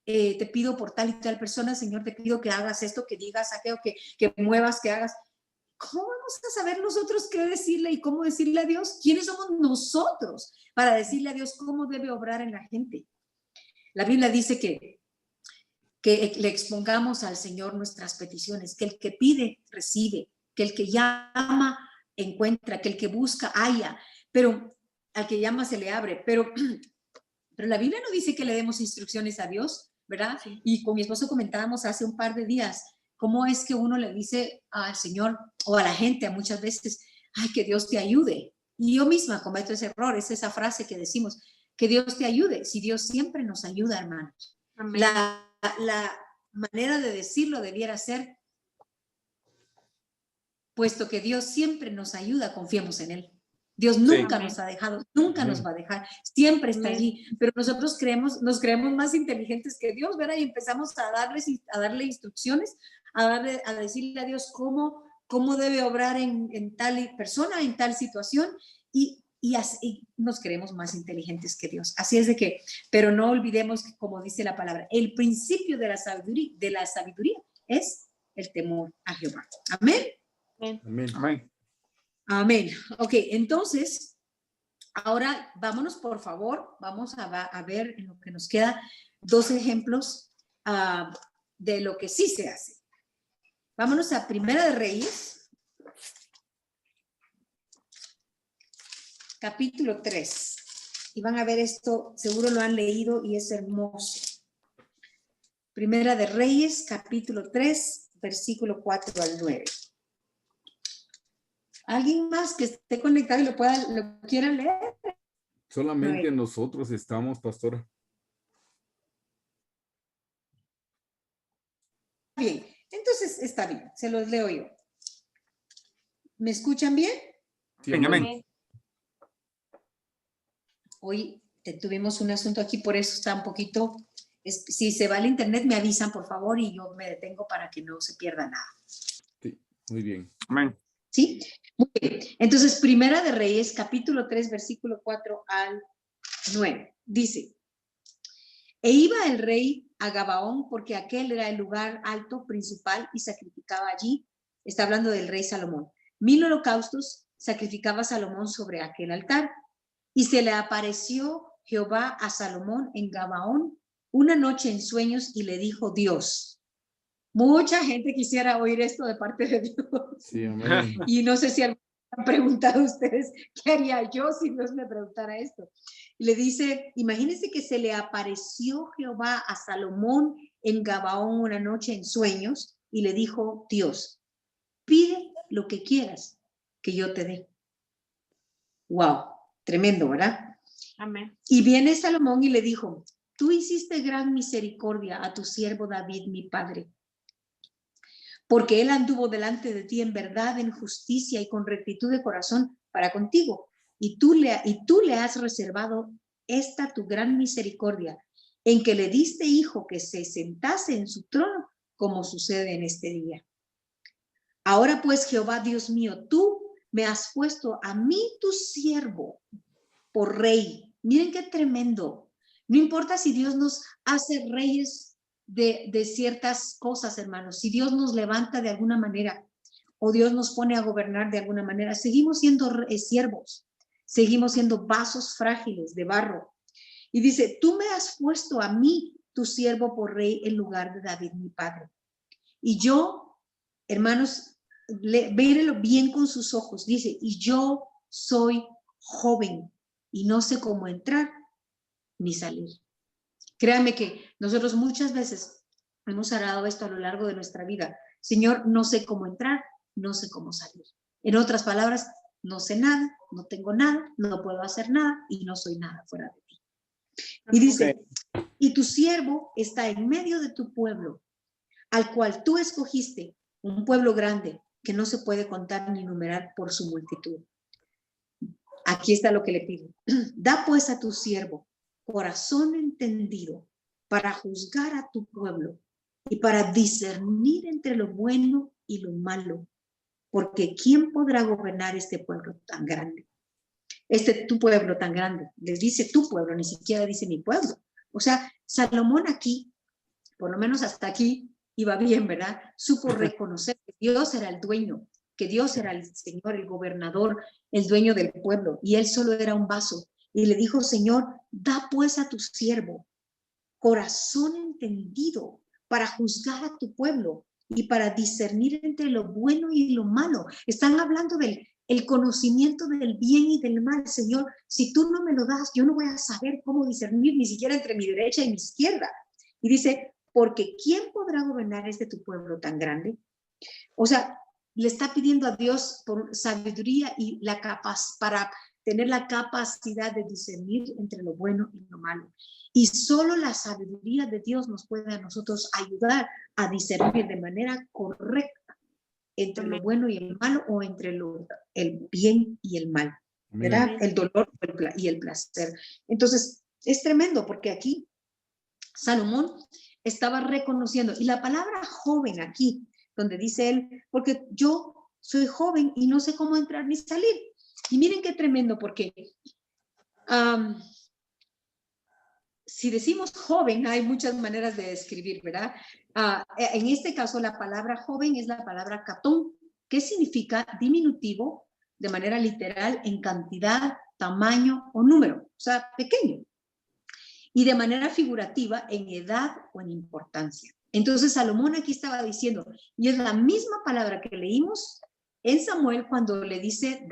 te pido por tal y tal persona, Señor, te pido que hagas esto, que digas aquello, que muevas, que hagas. ¿Cómo vamos a saber nosotros qué decirle y cómo decirle a Dios? ¿Quiénes somos nosotros para decirle a Dios cómo debe obrar en la gente? La Biblia dice que le expongamos al Señor nuestras peticiones, que el que pide, recibe, que el que llama, encuentra, que el que busca, halla, pero al que llama se le abre, pero la Biblia no dice que le demos instrucciones a Dios, ¿verdad? Sí. Y con mi esposo comentábamos hace un par de días cómo es que uno le dice al Señor o a la gente muchas veces, ay, que Dios te ayude. Y yo misma cometo ese error, es esa frase que decimos, que Dios te ayude, si Dios siempre nos ayuda, hermanos. La manera de decirlo debiera ser, puesto que Dios siempre nos ayuda, confiemos en Él. Dios nunca nos ha dejado, nunca nos va a dejar, siempre está allí, pero nosotros nos creemos más inteligentes que Dios, ¿verdad? Y empezamos a darle instrucciones, a decirle a Dios cómo debe obrar en tal persona, en tal situación, y nos creemos más inteligentes que Dios. Así es de que, pero no olvidemos que, como dice la palabra, el principio de la sabiduría es el temor a Jehová. Amén. Amén. Amén. Amén. Ok, entonces, ahora vámonos, por favor, vamos a ver en lo que nos queda 2 ejemplos de lo que sí se hace. Vámonos a Primera de Reyes, capítulo 3. Y van a ver esto, seguro lo han leído y es hermoso. Primera de Reyes, capítulo 3, versículo 4 al 9. ¿Alguien más que esté conectado y lo quiera leer? Solamente nosotros estamos, pastora. Bien, entonces está bien, se los leo yo. ¿Me escuchan bien? Sí, Amén. Hoy tuvimos un asunto aquí, por eso está un poquito... si se va al internet, me avisan, por favor, y yo me detengo para que no se pierda nada. Sí, muy bien. Amén. ¿Sí? Muy bien. Entonces, Primera de Reyes, capítulo 3, versículo 4 al 9. Dice, e iba el rey a Gabaón, porque aquel era el lugar alto principal y sacrificaba allí. Está hablando del rey Salomón. 1000 holocaustos sacrificaba Salomón sobre aquel altar. Y se le apareció Jehová a Salomón en Gabaón una noche en sueños y le dijo Dios. Mucha gente quisiera oír esto de parte de Dios. Sí, amén. Y no sé si han preguntado ustedes qué haría yo si Dios me preguntara esto. Y le dice, imagínense que se le apareció Jehová a Salomón en Gabaón una noche en sueños y le dijo Dios, pide lo que quieras que yo te dé. Wow, tremendo, ¿verdad? Amén. Y viene Salomón y le dijo, tú hiciste gran misericordia a tu siervo David, mi padre, porque él anduvo delante de ti en verdad, en justicia y con rectitud de corazón para contigo. Y tú le has reservado esta tu gran misericordia, en que le diste hijo que se sentase en su trono, como sucede en este día. Ahora pues, Jehová Dios mío, tú me has puesto a mí, tu siervo, por rey. Miren qué tremendo. No importa si Dios nos hace reyes de ciertas cosas, hermanos. Si Dios nos levanta de alguna manera o Dios nos pone a gobernar de alguna manera, seguimos siendo siervos, seguimos siendo vasos frágiles de barro. Y dice, tú me has puesto a mí, tu siervo, por rey en lugar de David, mi padre. Y yo, hermanos, véanlo bien con sus ojos. Dice, y yo soy joven y no sé cómo entrar ni salir. Créanme que nosotros muchas veces hemos orado esto a lo largo de nuestra vida. Señor, no sé cómo entrar, no sé cómo salir. En otras palabras, no sé nada, no tengo nada, no puedo hacer nada y no soy nada fuera de ti. Y dice, y tu siervo está en medio de tu pueblo, al cual tú escogiste, un pueblo grande que no se puede contar ni numerar por su multitud. Aquí está lo que le pido. Da pues a tu siervo corazón entendido para juzgar a tu pueblo y para discernir entre lo bueno y lo malo, porque ¿quién podrá gobernar este pueblo tan grande? Tu pueblo tan grande. Les dice tu pueblo, ni siquiera dice mi pueblo. O sea, Salomón aquí, por lo menos hasta aquí, iba bien, ¿verdad? Supo reconocer que Dios era el dueño, que Dios era el Señor, el gobernador, el dueño del pueblo, y él solo era un vaso. Y le dijo, Señor, da pues a tu siervo corazón entendido para juzgar a tu pueblo y para discernir entre lo bueno y lo malo. Están hablando del conocimiento del bien y del mal. Señor, si tú no me lo das, yo no voy a saber cómo discernir ni siquiera entre mi derecha y mi izquierda. Y dice, porque ¿quién podrá gobernar tu pueblo tan grande? O sea, le está pidiendo a Dios por sabiduría y para tener la capacidad de discernir entre lo bueno y lo malo. Y solo la sabiduría de Dios nos puede a nosotros ayudar a discernir de manera correcta entre lo bueno y el malo, o entre el bien y el mal, ¿verdad? El dolor y el placer. Entonces, es tremendo porque aquí Salomón estaba reconociendo, y la palabra joven aquí, donde dice él, porque yo soy joven y no sé cómo entrar ni salir. Y miren qué tremendo, porque si decimos joven, hay muchas maneras de describir, ¿verdad? En este caso, la palabra joven es la palabra catón, que significa diminutivo, de manera literal, en cantidad, tamaño o número, o sea, pequeño. Y de manera figurativa, en edad o en importancia. Entonces, Salomón aquí estaba diciendo, y es la misma palabra que leímos en Samuel cuando le dice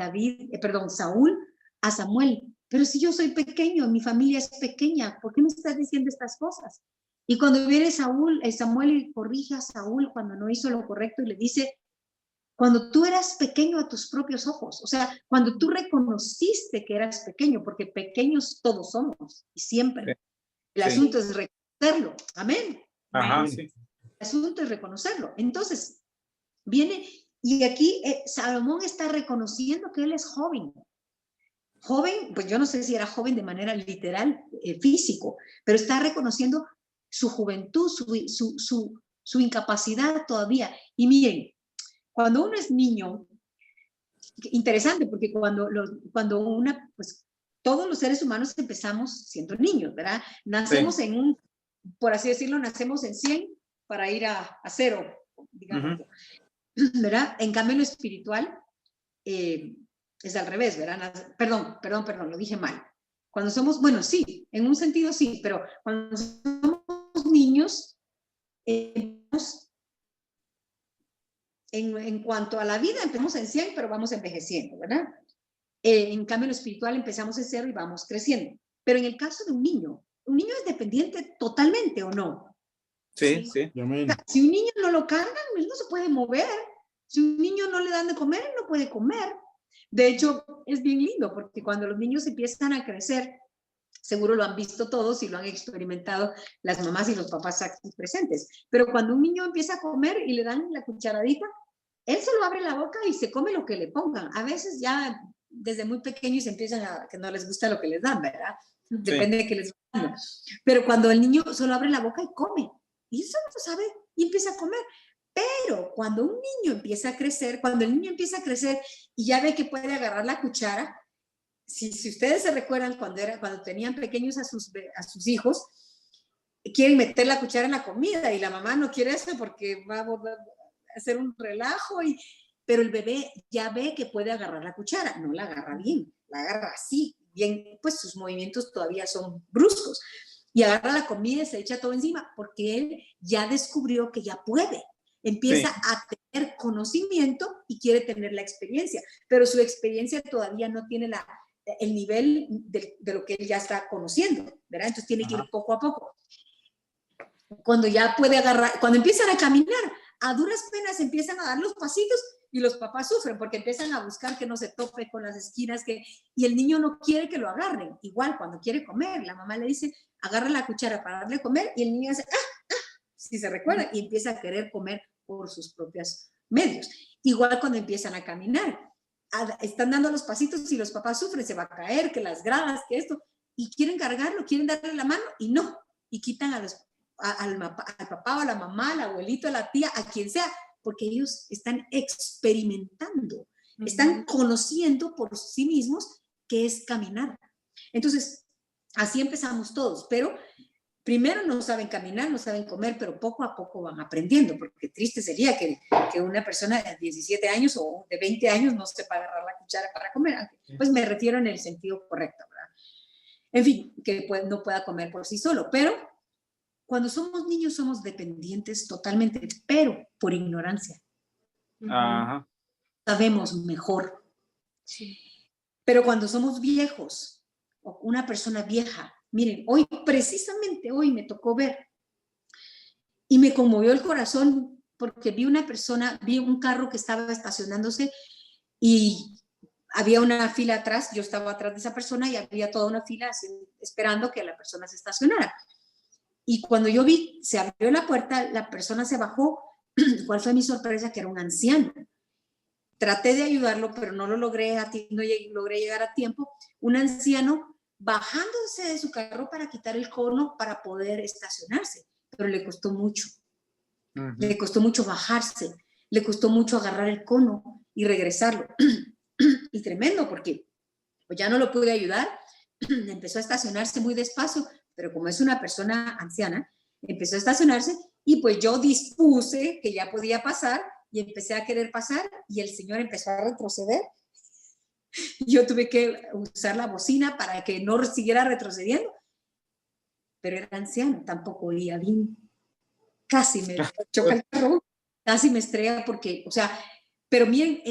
Saúl a Samuel, pero si yo soy pequeño, mi familia es pequeña, ¿por qué me estás diciendo estas cosas? Y cuando viene Samuel y corrige a Saúl cuando no hizo lo correcto y le dice, cuando tú eras pequeño a tus propios ojos, o sea, cuando tú reconociste que eras pequeño, porque pequeños todos somos y siempre. Sí. El asunto es reconocerlo. Amén. Ajá, sí. El asunto es reconocerlo. Entonces, viene, y aquí Salomón está reconociendo que él es joven. Joven, pues yo no sé si era joven de manera literal, físico, pero está reconociendo su juventud, su incapacidad todavía. Y miren, cuando uno es niño, interesante, porque pues todos los seres humanos empezamos siendo niños, ¿verdad? Nacemos Sí. por así decirlo, nacemos en 100 para ir a 0, digamos, ¿verdad? En cambio, en lo espiritual es al revés, ¿verdad? Perdón, lo dije mal. Cuando somos, bueno, sí, en un sentido sí, pero cuando somos niños, en cuanto a la vida, empezamos en 100, pero vamos envejeciendo, ¿verdad? En cambio, en lo espiritual empezamos en 0 y vamos creciendo. Pero en el caso de un niño es dependiente totalmente, ¿o no? Sí, sí. Si un niño no lo cargan, él no se puede mover. Si un niño no le dan de comer, él no puede comer. De hecho, es bien lindo, porque cuando los niños empiezan a crecer, seguro lo han visto todos y lo han experimentado las mamás y los papás aquí presentes. Pero cuando un niño empieza a comer y le dan la cucharadita, él se lo abre la boca y se come lo que le pongan. A veces ya desde muy pequeños empiezan que no les gusta lo que les dan, ¿verdad? Depende de qué les dan. Pero cuando el niño solo abre la boca y come, y eso no lo sabe y empieza a comer. Pero cuando un niño empieza a crecer, cuando el niño empieza a crecer y ya ve que puede agarrar la cuchara, si ustedes se recuerdan cuando tenían pequeños a sus hijos, quieren meter la cuchara en la comida y la mamá no quiere eso porque va a hacer un relajo, pero el bebé ya ve que puede agarrar la cuchara, no la agarra bien, la agarra así, bien, pues sus movimientos todavía son bruscos, y agarra la comida y se echa todo encima, porque él ya descubrió que ya puede, empieza a tener conocimiento y quiere tener la experiencia, pero su experiencia todavía no tiene el nivel de lo que él ya está conociendo, ¿verdad? Entonces tiene que ir poco a poco. Cuando ya puede agarrar, cuando empiezan a caminar, a duras penas empiezan a dar los pasitos y los papás sufren porque empiezan a buscar que no se tope con las esquinas, y el niño no quiere que lo agarren. Igual cuando quiere comer, la mamá le dice, agarra la cuchara para darle a comer, y el niño hace, si se recuerda, y empieza a querer comer por sus propios medios. Igual cuando empiezan a caminar, están dando los pasitos y los papás sufren, se va a caer, que las gradas, que esto, y quieren cargarlo, quieren darle la mano, y no, y quitan al papá o a la mamá, al abuelito, a la tía, a quien sea, porque ellos están experimentando, están conociendo por sí mismos qué es caminar. Entonces, así empezamos todos, pero primero no saben caminar, no saben comer, pero poco a poco van aprendiendo, porque triste sería que una persona de 17 años o de 20 años no sepa agarrar la cuchara para comer. Pues me refiero en el sentido correcto, ¿verdad? En fin, que no pueda comer por sí solo, pero cuando somos niños somos dependientes totalmente, pero por ignorancia. Ajá. Sabemos mejor. Sí. Pero cuando somos viejos, o una persona vieja, miren, precisamente hoy me tocó ver y me conmovió el corazón porque vi un carro que estaba estacionándose y había una fila atrás, yo estaba atrás de esa persona y había toda una fila esperando que la persona se estacionara. Y cuando yo vi, se abrió la puerta, la persona se bajó. ¿Cuál fue mi sorpresa? Que era un anciano. traté de ayudarlo, pero no lo logré, no logré llegar a tiempo. Un anciano bajándose de su carro para quitar el cono para poder estacionarse, pero le costó mucho. Le costó mucho bajarse, le costó mucho agarrar el cono y regresarlo. Y tremendo, porque pues ya no lo pude ayudar. Empezó a estacionarse muy despacio, pero como es una persona anciana, empezó a estacionarse y pues yo dispuse que ya podía pasar y empecé a querer pasar y el señor empezó a retroceder. Yo tuve que usar la bocina para que no siguiera retrocediendo, pero era anciano, tampoco oía bien. Casi me choca el carro, casi me estrella porque, o sea, pero miren,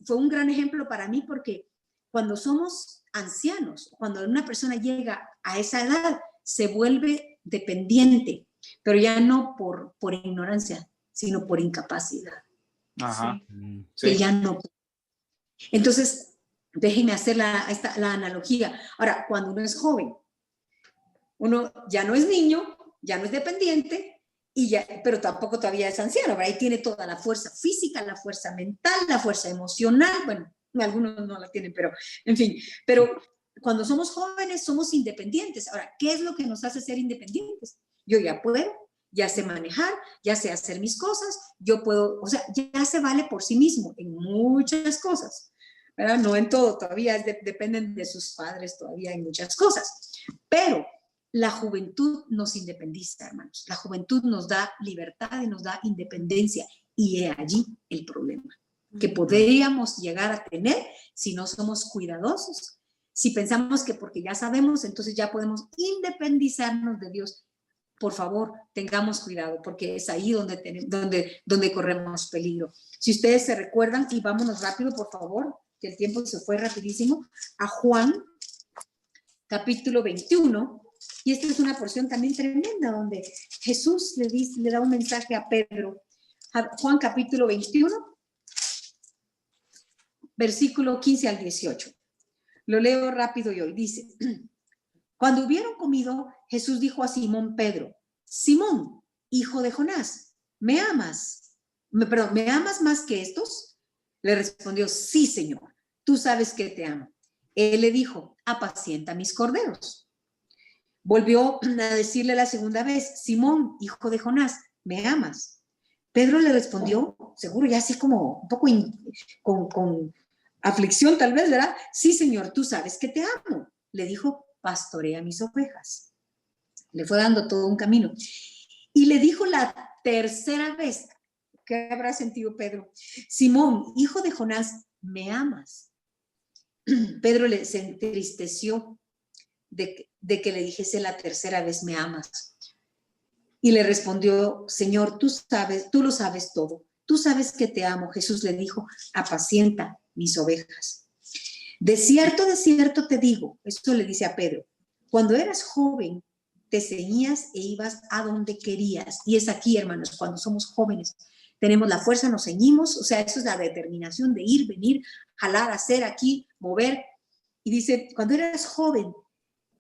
fue un gran ejemplo para mí porque cuando somos ancianos, cuando una persona llega a esa edad, se vuelve dependiente, pero ya no por ignorancia, sino por incapacidad. Ajá. Sí. Que ya no. Entonces, déjenme hacer la analogía. Ahora, cuando uno es joven, uno ya no es niño, ya no es dependiente, pero tampoco todavía es anciano, ¿verdad? Ahí tiene toda la fuerza física, la fuerza mental, la fuerza emocional, bueno, algunos no la tienen, pero en fin, pero cuando somos jóvenes somos independientes. Ahora, ¿qué es lo que nos hace ser independientes? Yo ya puedo, ya sé manejar, ya sé hacer mis cosas, yo puedo, o sea, ya se vale por sí mismo en muchas cosas, ¿verdad? No en todo, todavía dependen de sus padres todavía en muchas cosas, pero la juventud nos independiza, hermanos. La juventud nos da libertad y nos da independencia. Y he allí el problema que podríamos llegar a tener si no somos cuidadosos. Si pensamos que porque ya sabemos, entonces ya podemos independizarnos de Dios. Por favor, tengamos cuidado, porque es ahí donde corremos peligro. Si ustedes se recuerdan, y vámonos rápido, por favor, que el tiempo se fue rapidísimo, a Juan, capítulo 21. Y esta es una porción también tremenda donde Jesús le da un mensaje a Pedro. Juan capítulo 21, versículo 15 al 18. Lo leo rápido y hoy dice, cuando hubieron comido, Jesús dijo a Simón Pedro, Simón, hijo de Jonás, ¿me amas? ¿Me amas más que estos? Le respondió, sí, Señor, tú sabes que te amo. Él le dijo, apacienta mis corderos. Volvió a decirle la segunda vez, Simón, hijo de Jonás, ¿me amas? Pedro le respondió, seguro ya así como un poco con aflicción tal vez, ¿verdad? Sí, Señor, tú sabes que te amo. Le dijo, pastorea mis ovejas. Le fue dando todo un camino. Y le dijo la tercera vez, ¿qué habrá sentido Pedro? Simón, hijo de Jonás, ¿me amas? Pedro se entristeció de que le dijese la tercera vez, ¿me amas? Y le respondió, Señor, tú lo sabes todo. Tú sabes que te amo. Jesús le dijo, apacienta mis ovejas. De cierto te digo, esto le dice a Pedro, cuando eras joven, te ceñías e ibas a donde querías. Y es aquí, hermanos, cuando somos jóvenes, tenemos la fuerza, nos ceñimos, o sea, eso es la determinación de ir, venir, jalar, hacer aquí, mover. Y dice, cuando eras joven,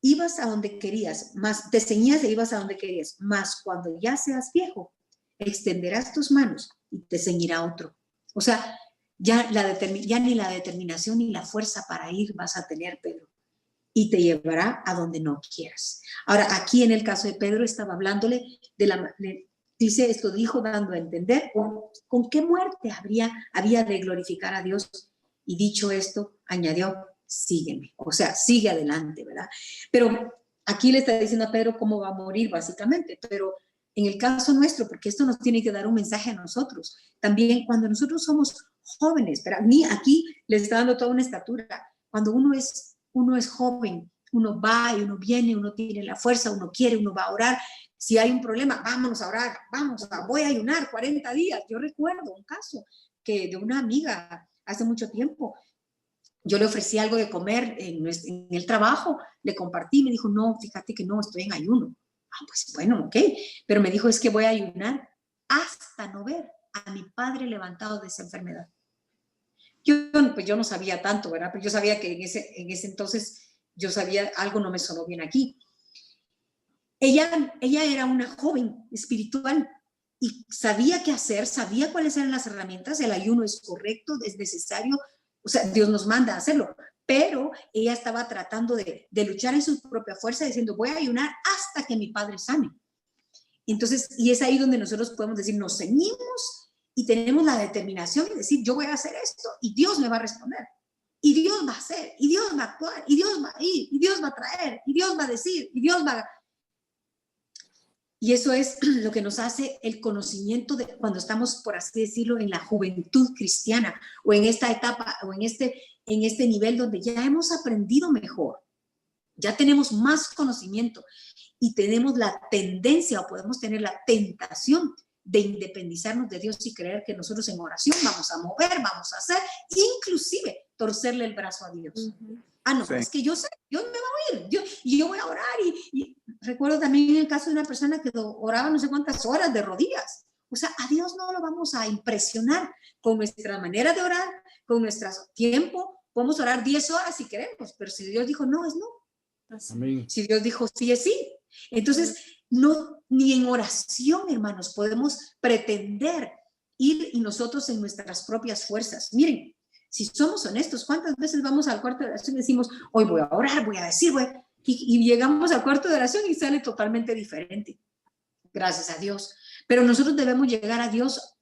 ibas a donde querías, más te ceñías e ibas a donde querías, más cuando ya seas viejo, extenderás tus manos y te ceñirá otro. O sea, ya ni la determinación ni la fuerza para ir vas a tener, Pedro, y te llevará a donde no quieras. Ahora, aquí en el caso de Pedro estaba hablándole dice esto, dijo dando a entender con qué muerte había de glorificar a Dios. Y dicho esto, añadió, sígueme, o sea, sigue adelante, ¿verdad? Pero aquí le está diciendo a Pedro cómo va a morir, básicamente, pero en el caso nuestro, porque esto nos tiene que dar un mensaje a nosotros, también cuando nosotros somos jóvenes, pero aquí les está dando toda una estatura, cuando uno es joven, uno va y uno viene, uno tiene la fuerza, uno quiere, uno va a orar, si hay un problema, vámonos a orar, voy a ayunar 40 días, yo recuerdo un caso que de una amiga hace mucho tiempo, yo le ofrecí algo de comer en el trabajo, le compartí, me dijo, no, fíjate que no, estoy en ayuno. Ah, pues bueno, ok, pero me dijo, es que voy a ayunar hasta no ver a mi padre levantado de esa enfermedad. Yo no sabía tanto, ¿verdad? Pero yo sabía que en ese entonces, yo sabía, algo no me sonó bien aquí. Ella era una joven espiritual y sabía qué hacer, sabía cuáles eran las herramientas, el ayuno es correcto, es necesario, o sea, Dios nos manda a hacerlo, pero ella estaba tratando de luchar en su propia fuerza, diciendo, voy a ayunar hasta que mi padre sane. Entonces, y es ahí donde nosotros podemos decir, nos ceñimos y tenemos la determinación de decir, yo voy a hacer esto y Dios me va a responder. Y Dios va a hacer, y Dios va a actuar, y Dios va a ir, y Dios va a traer, y Dios va a decir, y Dios va a... Y eso es lo que nos hace el conocimiento de cuando estamos, por así decirlo, en la juventud cristiana, o en esta etapa, o en este nivel donde ya hemos aprendido mejor, ya tenemos más conocimiento, y tenemos la tendencia, o podemos tener la tentación de independizarnos de Dios y creer que nosotros en oración vamos a mover, vamos a hacer, inclusive torcerle el brazo a Dios. Ah, no, sí. Es que yo sé, Dios me va a oír, y yo voy a orar. Y recuerdo también el caso de una persona que oraba no sé cuántas horas de rodillas. O sea, a Dios no lo vamos a impresionar con nuestra manera de orar, con nuestro tiempo. Podemos orar 10 horas si queremos, pero si Dios dijo no, es no. Amén. Si Dios dijo sí, es sí. Entonces, no, ni en oración, hermanos, podemos pretender ir y nosotros en nuestras propias fuerzas. Miren, si somos honestos, ¿cuántas veces vamos al cuarto de oración y decimos, hoy voy a orar, voy a decir, y llegamos al cuarto de oración y sale totalmente diferente? Gracias a Dios. Pero nosotros debemos llegar a Dios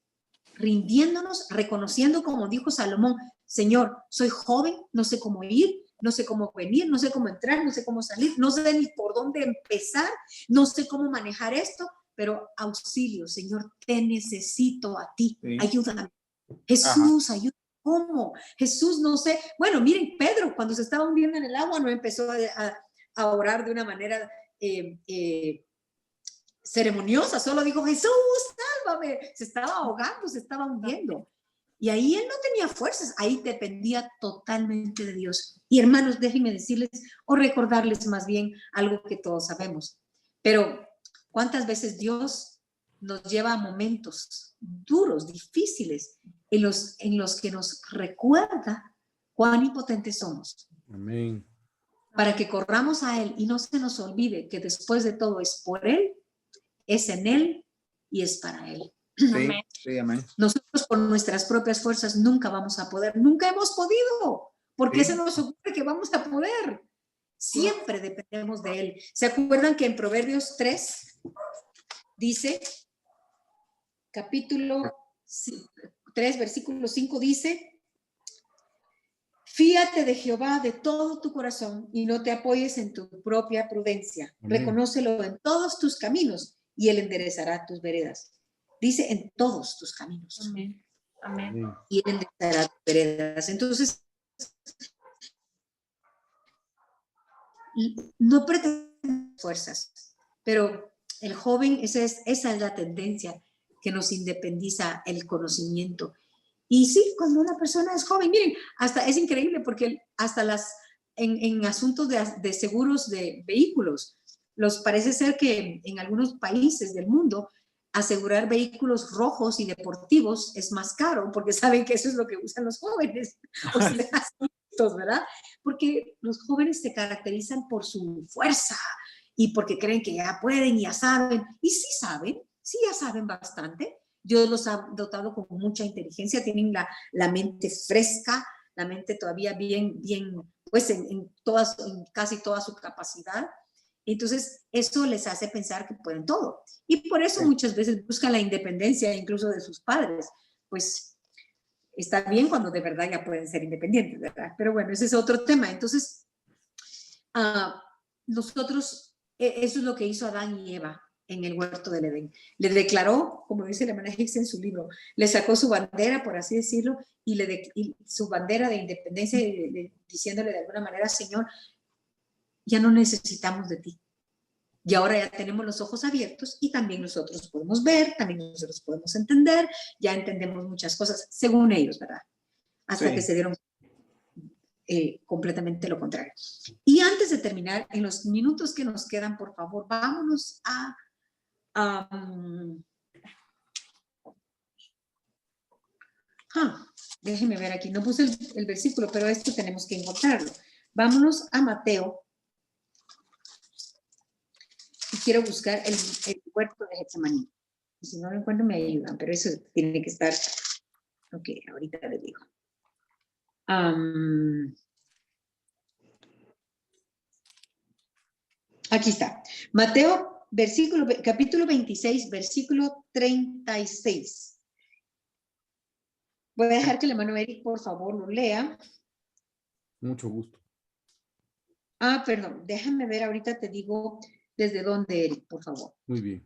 rindiéndonos, reconociendo, como dijo Salomón, Señor, soy joven, no sé cómo ir, no sé cómo venir, no sé cómo entrar, no sé cómo salir, no sé ni por dónde empezar, no sé cómo manejar esto, pero auxilio, Señor, te necesito a ti, sí. Ayúdame. Jesús, ayúdame. ¿Cómo? Jesús, no sé. Bueno, miren, Pedro, cuando se estaba hundiendo en el agua, no empezó a orar de una manera ceremoniosa, solo dijo, Jesús, sálvame. Se estaba ahogando, se estaba hundiendo. Y ahí él no tenía fuerzas, ahí dependía totalmente de Dios. Y hermanos, déjenme decirles o recordarles más bien algo que todos sabemos. Pero, ¿cuántas veces Dios nos lleva a momentos duros, difíciles, en los que nos recuerda cuán impotentes somos? Amén. Para que corramos a Él y no se nos olvide que después de todo es por Él, es en Él y es para Él. Sí, amén. Sí, amén. Nosotros por nuestras propias fuerzas nunca vamos a poder, nunca hemos podido, porque se nos ocurre que vamos a poder. Siempre dependemos de Él. ¿Se acuerdan que en Proverbios 3 dice, capítulo 3, versículo 5 dice, fíate de Jehová de todo tu corazón y no te apoyes en tu propia prudencia. Amén. Reconócelo en todos tus caminos y Él enderezará tus veredas. Dice en todos tus caminos. Amén. Amén. Y Él enderezará tus veredas. Entonces, no pretendemos fuerzas, pero el joven, esa es la tendencia que nos independiza el conocimiento. Y sí, cuando una persona es joven, miren, hasta es increíble porque hasta en asuntos de seguros de vehículos, parece ser que en algunos países del mundo asegurar vehículos rojos y deportivos es más caro porque saben que eso es lo que usan los jóvenes. O sea, ¿verdad? Porque los jóvenes se caracterizan por su fuerza y porque creen que ya pueden y ya saben. Y sí saben, sí ya saben bastante. Dios los ha dotado con mucha inteligencia, tienen la mente fresca, la mente todavía bien pues en casi toda su capacidad. Entonces, eso les hace pensar que pueden todo. Y por eso muchas veces buscan la independencia incluso de sus padres. Pues está bien cuando de verdad ya pueden ser independientes, ¿verdad? Pero bueno, ese es otro tema. Entonces, nosotros, eso es lo que hizo Adán y Eva en el huerto del Edén. Le declaró, como dice la hermana Hicks en su libro, le sacó su bandera, por así decirlo, y su bandera de independencia, diciéndole de alguna manera, Señor, ya no necesitamos de ti. Y ahora ya tenemos los ojos abiertos y también nosotros podemos ver, también nosotros podemos entender, ya entendemos muchas cosas, según ellos, ¿verdad? Hasta que se dieron completamente lo contrario. Y antes de terminar, en los minutos que nos quedan, por favor, vámonos déjenme ver aquí, no puse el versículo, pero esto tenemos que encontrarlo. Vámonos a Mateo. Y quiero buscar el huerto de Getsemaní. Y si no lo encuentro, me ayudan, pero eso tiene que estar. Ok, ahorita les digo. Aquí está. Mateo, capítulo 26, versículo 36. Voy a dejar que el hermano Eric, por favor, lo lea. Mucho gusto. Perdón, déjame ver, ahorita te digo desde dónde, Eric, por favor. Muy bien.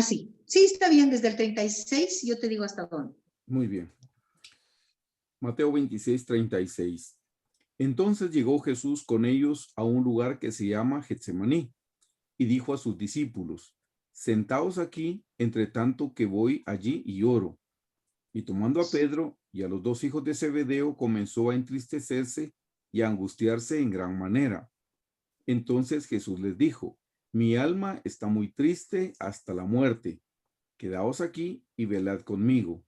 Sí. Sí, está bien, desde el 36, yo te digo hasta dónde. Muy bien. Mateo 26, 36. Entonces llegó Jesús con ellos a un lugar que se llama Getsemaní y dijo a sus discípulos, sentaos aquí, entre tanto que voy allí y oro. Y tomando a Pedro y a los dos hijos de Zebedeo, comenzó a entristecerse y a angustiarse en gran manera. Entonces Jesús les dijo, mi alma está muy triste hasta la muerte. Quedaos aquí y velad conmigo.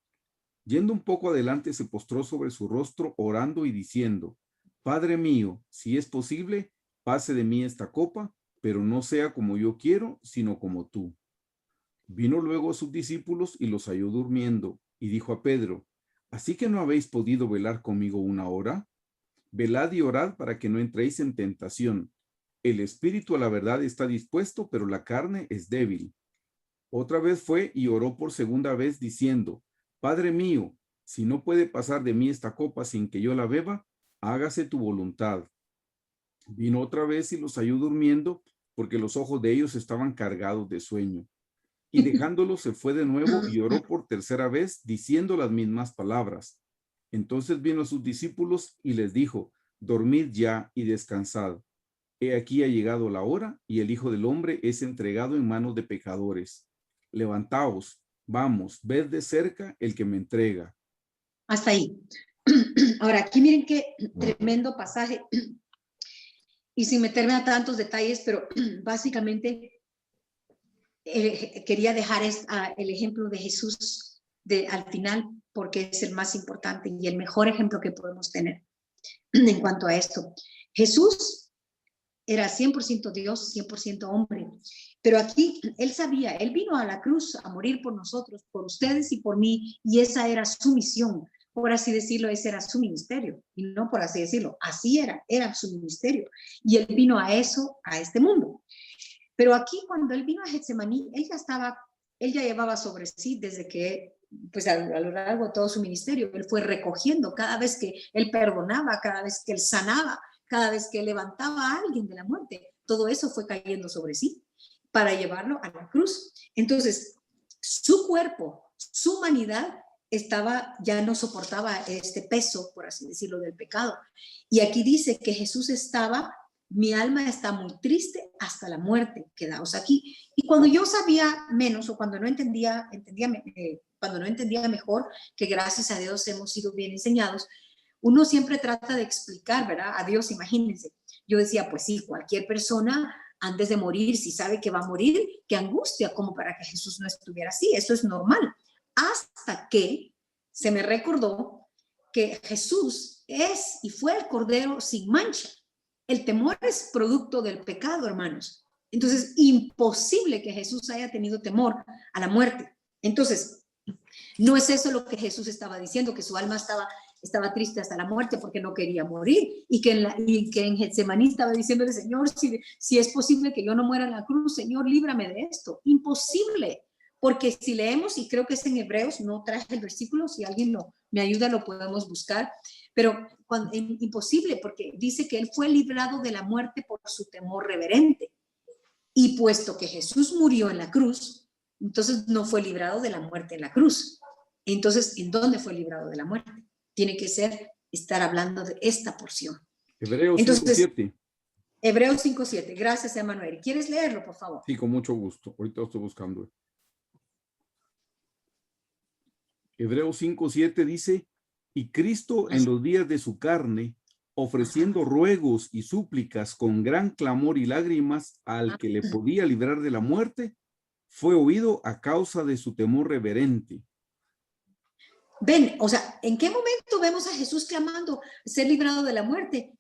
Yendo un poco adelante, se postró sobre su rostro, orando y diciendo, Padre mío, si es posible, pase de mí esta copa, pero no sea como yo quiero, sino como tú. Vino luego a sus discípulos y los halló durmiendo, y dijo a Pedro, ¿así que no habéis podido velar conmigo una hora? Velad y orad para que no entréis en tentación. El espíritu a la verdad está dispuesto, pero la carne es débil. Otra vez fue y oró por segunda vez, diciendo, Padre mío, si no puede pasar de mí esta copa sin que yo la beba, hágase tu voluntad. Vino otra vez y los halló durmiendo, porque los ojos de ellos estaban cargados de sueño. Y dejándolos se fue de nuevo y oró por tercera vez, diciendo las mismas palabras. Entonces vino a sus discípulos y les dijo, dormid ya y descansad. He aquí ha llegado la hora y el Hijo del Hombre es entregado en manos de pecadores. Levantaos, vamos, ved de cerca el que me entrega. Hasta ahí. Ahora, aquí miren qué tremendo pasaje. Y sin meterme a tantos detalles, pero básicamente quería dejar el ejemplo de Jesús al final, porque es el más importante y el mejor ejemplo que podemos tener en cuanto a esto. Jesús era 100% Dios, 100% hombre, pero aquí él sabía, él vino a la cruz a morir por nosotros, por ustedes y por mí, y esa era su misión, por así decirlo, ese era su ministerio, y no por así decirlo, así era su ministerio, y él vino a eso, a este mundo. Pero aquí cuando él vino a Getsemaní, él ya llevaba sobre sí desde que, pues a lo largo de todo su ministerio, él fue recogiendo cada vez que él perdonaba, cada vez que él sanaba, cada vez que él levantaba a alguien de la muerte, todo eso fue cayendo sobre sí para llevarlo a la cruz. Entonces, su cuerpo, su humanidad ya no soportaba este peso, por así decirlo, del pecado. Y aquí dice que Jesús mi alma está muy triste hasta la muerte, quedaos aquí. Y cuando yo sabía menos o cuando no entendía mejor, que gracias a Dios hemos sido bien enseñados, uno siempre trata de explicar, ¿verdad? A Dios, imagínense. Yo decía, pues sí, cualquier persona antes de morir, si sabe que va a morir, qué angustia, como para que Jesús no estuviera así, eso es normal. Hasta que se me recordó que Jesús es y fue el Cordero sin mancha. El temor es producto del pecado, hermanos. Entonces, imposible que Jesús haya tenido temor a la muerte. Entonces, no es eso lo que Jesús estaba diciendo, que su alma estaba triste hasta la muerte porque no quería morir, y que en Getsemaní estaba diciéndole, Señor, si es posible que yo no muera en la cruz, Señor, líbrame de esto. Imposible, porque si leemos, y creo que es en Hebreos, no traje el versículo, si alguien me ayuda lo podemos buscar, pero imposible, porque dice que él fue librado de la muerte por su temor reverente, y puesto que Jesús murió en la cruz, entonces no fue librado de la muerte en la cruz. Entonces, ¿en dónde fue librado de la muerte? Tiene que estar hablando de esta porción. Hebreos 5:7. Hebreos 5:7. Gracias, Emanuel. ¿Quieres leerlo, por favor? Sí, con mucho gusto. Ahorita lo estoy buscando. Hebreos 5:7 dice, y Cristo en los días de su carne, ofreciendo ruegos y súplicas con gran clamor y lágrimas al que le podía librar de la muerte, fue oído a causa de su temor reverente. Ven, o sea, ¿en qué momento vemos a Jesús clamando ser librado de la muerte?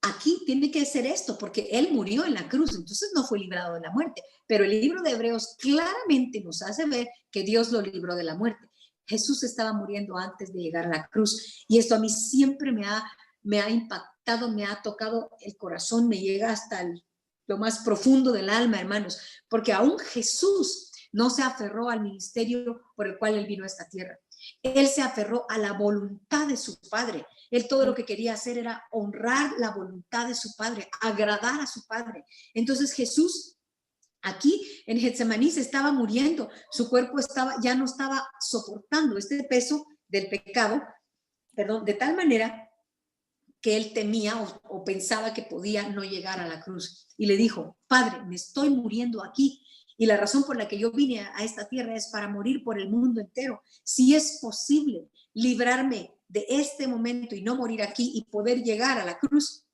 aquí tiene que ser esto, porque él murió en la cruz, entonces no fue librado de la muerte. Pero el libro de Hebreos claramente nos hace ver que Dios lo libró de la muerte. Jesús estaba muriendo antes de llegar a la cruz. Y esto a mí siempre me ha impactado, me ha tocado el corazón, me llega hasta lo más profundo del alma, hermanos, porque aún Jesús no se aferró al ministerio por el cual él vino a esta tierra. Él se aferró a la voluntad de su Padre. Él todo lo que quería hacer era honrar la voluntad de su Padre, agradar a su Padre. Entonces Jesús aquí en Getsemaní se estaba muriendo, su cuerpo ya no estaba soportando este peso del pecado, perdón, de tal manera que él temía o pensaba que podía no llegar a la cruz. Y le dijo, Padre, me estoy muriendo aquí. Y la razón por la que yo vine a esta tierra es para morir por el mundo entero. Si es posible librarme de este momento y no morir aquí y poder llegar a la cruz,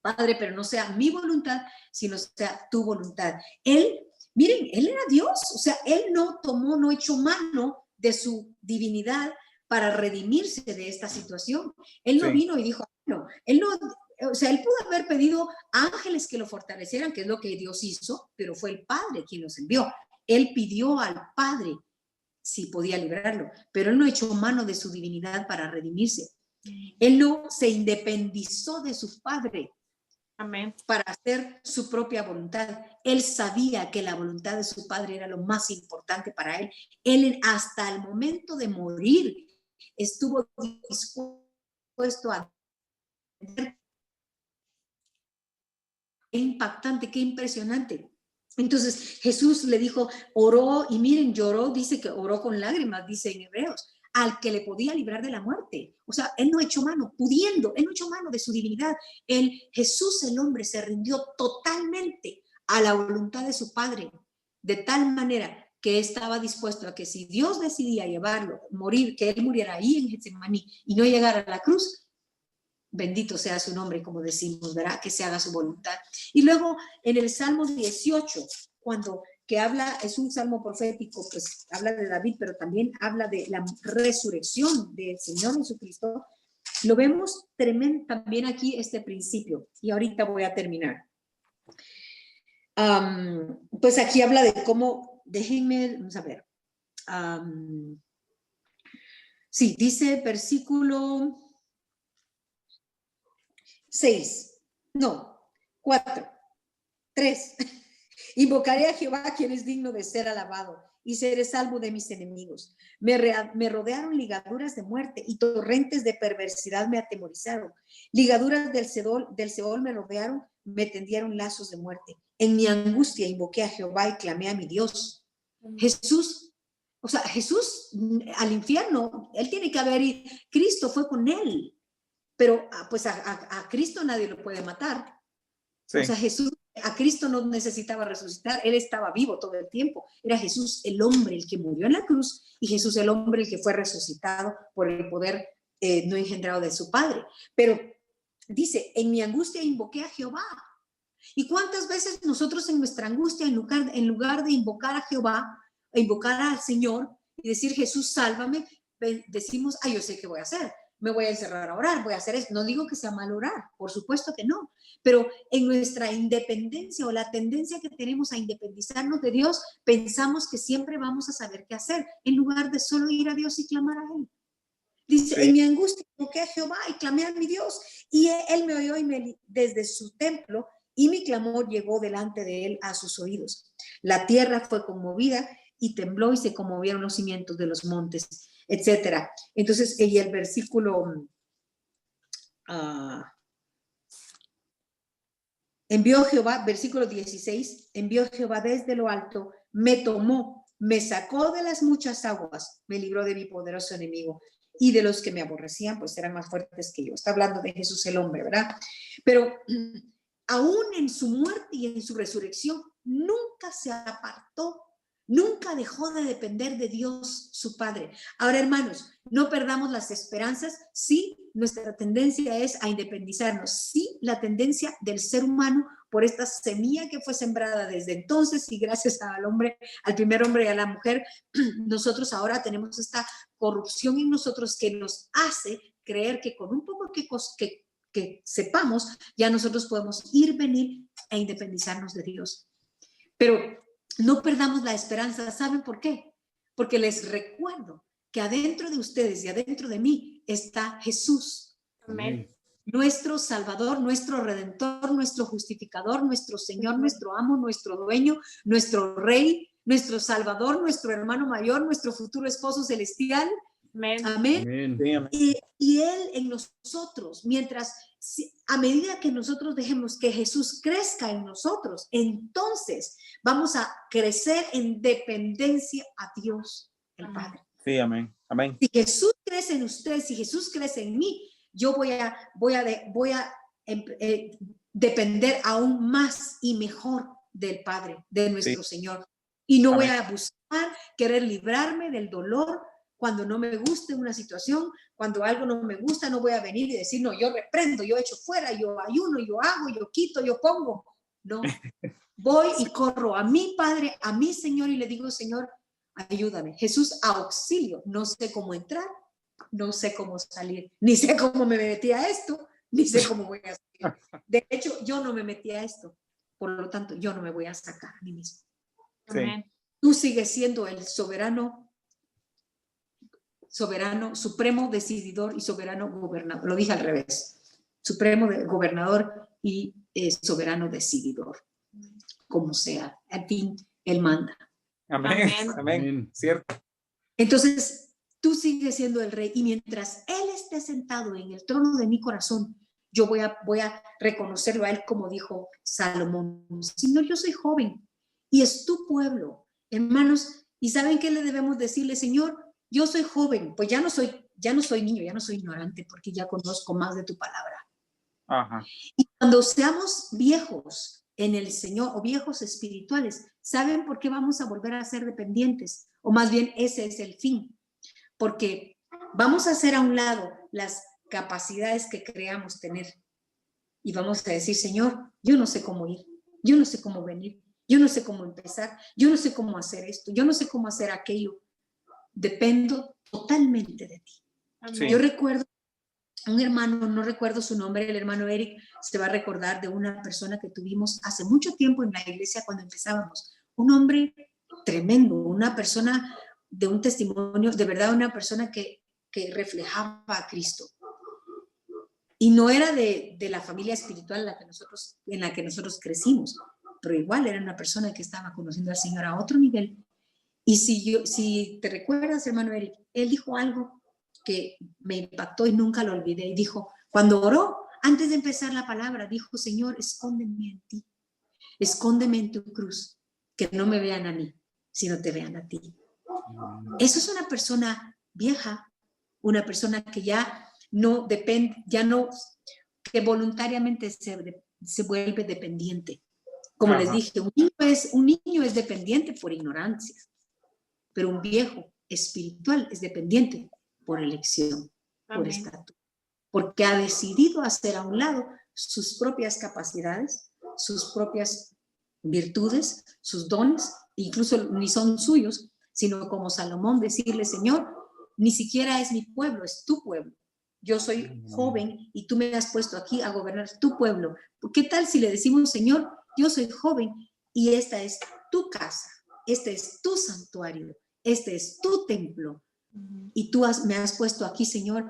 Padre, pero no sea mi voluntad, sino sea tu voluntad. Miren, él era Dios, o sea, él no echó mano de su divinidad para redimirse de esta situación. Él no vino y dijo, no, él no, o sea, él pudo haber pedido ángeles que lo fortalecieran, que es lo que Dios hizo, pero fue el Padre quien los envió. Él pidió al Padre si podía librarlo, pero él no echó mano de su divinidad para redimirse. Él no se independizó de su Padre. Amén. Para hacer su propia voluntad. Él sabía que la voluntad de su Padre era lo más importante para él. Él hasta el momento de morir estuvo dispuesto a... Qué impactante, qué impresionante. Entonces Jesús le dijo, oró, y miren, lloró, dice que oró con lágrimas, dice en Hebreos, al que le podía librar de la muerte. O sea, él no echó mano, él no echó mano de su divinidad. Jesús, el hombre, se rindió totalmente a la voluntad de su Padre, de tal manera que estaba dispuesto a que si Dios decidía llevarlo, que él muriera ahí en Getsemaní y no llegara a la cruz, bendito sea su nombre, como decimos, ¿verdad? Que se haga su voluntad. Y luego en el Salmo 18, que habla, es un salmo profético, pues habla de David, pero también habla de la resurrección del Señor Jesucristo. Lo vemos tremendo también aquí este principio, y ahorita voy a terminar. Pues aquí habla de cómo, déjenme, vamos a ver. Sí, dice versículo 6, no, 4, 3. Invocaré a Jehová, quien es digno de ser alabado, y seré salvo de mis enemigos. Me rodearon ligaduras de muerte, y torrentes de perversidad me atemorizaron. Ligaduras del Seol me rodearon, me tendieron lazos de muerte. En mi angustia invoqué a Jehová y clamé a mi Dios. Jesús al infierno, él tiene que haber ido. Cristo fue con él, pero pues a Cristo nadie lo puede matar. Sí. O sea, a Cristo no necesitaba resucitar, él estaba vivo todo el tiempo. Era Jesús el hombre el que murió en la cruz, y Jesús el hombre el que fue resucitado por el poder no engendrado de su Padre. Pero dice, en mi angustia invoqué a Jehová. ¿Y cuántas veces nosotros en nuestra angustia, en lugar de invocar a Jehová, invocar al Señor y decir, Jesús, sálvame, decimos, yo sé qué voy a hacer, me voy a encerrar a orar, voy a hacer eso? No digo que sea mal orar, por supuesto que no, pero en nuestra independencia o la tendencia que tenemos a independizarnos de Dios, pensamos que siempre vamos a saber qué hacer, en lugar de solo ir a Dios y clamar a Él. Dice, sí. En mi angustia invoqué a Jehová y clamé a mi Dios, y Él me oyó desde su templo, y mi clamor llegó delante de Él a sus oídos. La tierra fue conmovida y tembló, y se conmovieron los cimientos de los montes, etcétera. Entonces, y el versículo envió Jehová, versículo 16, envió Jehová desde lo alto, me tomó, me sacó de las muchas aguas, me libró de mi poderoso enemigo, y de los que me aborrecían, pues eran más fuertes que yo. Está hablando de Jesús el hombre, ¿verdad? Pero aún en su muerte y en su resurrección, nunca se apartó, nunca dejó de depender de Dios, su Padre. Ahora, hermanos, no perdamos las esperanzas. Sí, nuestra tendencia es a independizarnos. Sí, la tendencia del ser humano por esta semilla que fue sembrada desde entonces, y gracias al hombre, al primer hombre y a la mujer, nosotros ahora tenemos esta corrupción en nosotros que nos hace creer que con un poco que que sepamos, ya nosotros podemos ir, venir e independizarnos de Dios. Pero no perdamos la esperanza. ¿Saben por qué? Porque les recuerdo que adentro de ustedes y adentro de mí está Jesús. Amén. Nuestro Salvador, nuestro Redentor, nuestro Justificador, nuestro Señor, nuestro Amo, nuestro Dueño, nuestro Rey, nuestro Salvador, nuestro hermano mayor, nuestro futuro esposo celestial. Amén. Amén. Amén. Sí, amén. Y Él en nosotros, a medida que nosotros dejemos que Jesús crezca en nosotros, entonces vamos a crecer en dependencia a Dios, el Padre. Sí, amén. Amén. Si Jesús crece en usted, si Jesús crece en mí, yo voy a depender aún más y mejor del Padre, de nuestro Señor. Y no voy a buscar querer librarme del dolor cuando no me guste una situación, cuando algo no me gusta, no voy a venir y decir, no, yo reprendo, yo echo fuera, yo ayuno, yo hago, yo quito, yo pongo. No, voy y corro a mi Padre, a mi Señor y le digo, Señor, ayúdame. Jesús, auxilio, no sé cómo entrar, no sé cómo salir, ni sé cómo me metí a esto, ni sé cómo voy a salir. De hecho, yo no me metí a esto, por lo tanto, yo no me voy a sacar a mí mismo. Sí. Amén. Tú sigues siendo el soberano, supremo decididor y soberano gobernador. Lo dije al revés. Supremo gobernador y soberano decididor. Como sea, en fin, Él manda. Amén. Amén. Amén. Cierto. Entonces, tú sigues siendo el rey y mientras Él esté sentado en el trono de mi corazón, yo voy a reconocerlo a Él como dijo Salomón. Señor, yo soy joven y es tu pueblo, hermanos. ¿Y saben qué le debemos decirle? Señor, yo soy joven, pues ya no soy niño, ya no soy ignorante porque ya conozco más de tu palabra. Ajá. Y cuando seamos viejos en el Señor o viejos espirituales, ¿saben por qué vamos a volver a ser dependientes? O más bien ese es el fin, porque vamos a hacer a un lado las capacidades que creamos tener y vamos a decir, Señor, yo no sé cómo ir, yo no sé cómo venir, yo no sé cómo empezar, yo no sé cómo hacer esto, yo no sé cómo hacer aquello. Dependo totalmente de ti. Amén. Yo recuerdo un hermano, no recuerdo su nombre, el hermano Eric se va a recordar de una persona que tuvimos hace mucho tiempo en la iglesia cuando empezábamos. Un hombre tremendo, una persona de un testimonio, de verdad una persona que reflejaba a Cristo. Y no era de la familia espiritual en la que nosotros crecimos, pero igual era una persona que estaba conociendo al Señor a otro nivel. Y si te recuerdas, hermano Eric, él dijo algo que me impactó y nunca lo olvidé. Y dijo, cuando oró, antes de empezar la palabra, dijo, Señor, escóndeme en ti, escóndeme en tu cruz, que no me vean a mí, sino te vean a ti. Eso es una persona vieja, una persona que ya no depende, que voluntariamente se vuelve dependiente. Como les dije, un niño es dependiente por ignorancia. Pero un viejo espiritual es dependiente por elección, por estatus, porque ha decidido hacer a un lado sus propias capacidades, sus propias virtudes, sus dones, incluso ni son suyos, sino como Salomón decirle, Señor, ni siquiera es mi pueblo, es tu pueblo. Yo soy joven y tú me has puesto aquí a gobernar tu pueblo. ¿Qué tal si le decimos, Señor, yo soy joven y esta es tu casa, este es tu santuario, este es tu templo y tú me has puesto aquí, Señor,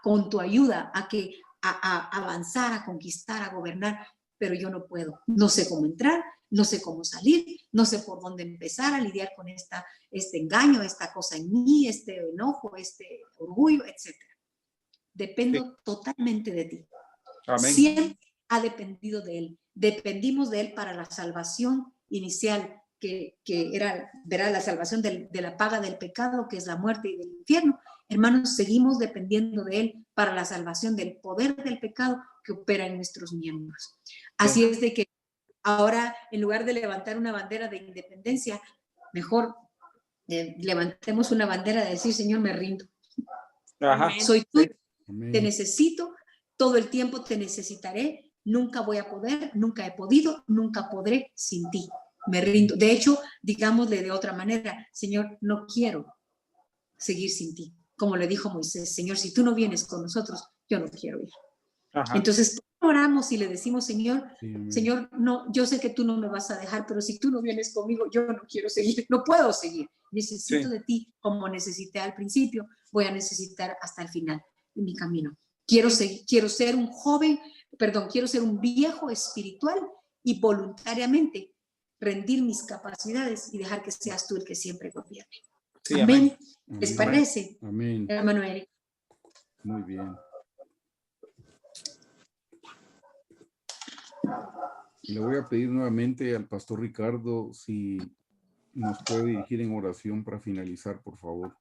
con tu ayuda a avanzar, a conquistar, a gobernar, pero yo no puedo, no sé cómo entrar, no sé cómo salir, no sé por dónde empezar a lidiar con este engaño, esta cosa en mí, este enojo, este orgullo, etc. Dependo totalmente de ti. Amén. Siempre ha dependido de Él. Dependimos de Él para la salvación inicial, que era, verá, la salvación de la paga del pecado, que es la muerte y del infierno. Hermanos, seguimos dependiendo de Él para la salvación del poder del pecado que opera en nuestros miembros. Así es de que ahora, en lugar de levantar una bandera de independencia, mejor levantemos una bandera de decir, Señor, me rindo. Ajá. Soy tú, Amén. te necesito, todo el tiempo te necesitaré, nunca voy a poder, nunca he podido, nunca podré sin ti. Me rindo. De hecho, digámosle de otra manera, Señor, no quiero seguir sin ti. Como le dijo Moisés, Señor, si tú no vienes con nosotros, yo no quiero ir. Ajá. Entonces oramos y le decimos, Señor, Sí, amén. Señor, no, yo sé que tú no me vas a dejar, pero si tú no vienes conmigo, yo no quiero seguir, no puedo seguir. Necesito Sí. de ti, como necesité al principio, voy a necesitar hasta el final de mi camino. Quiero ser un joven, quiero ser un viejo espiritual y voluntariamente rendir mis capacidades y dejar que seas tú el que siempre gobierne. Sí, Amén. Amén. ¿Les parece, Amén. hermano Eric? Muy bien. Le voy a pedir nuevamente al pastor Ricardo si nos puede dirigir en oración para finalizar, por favor.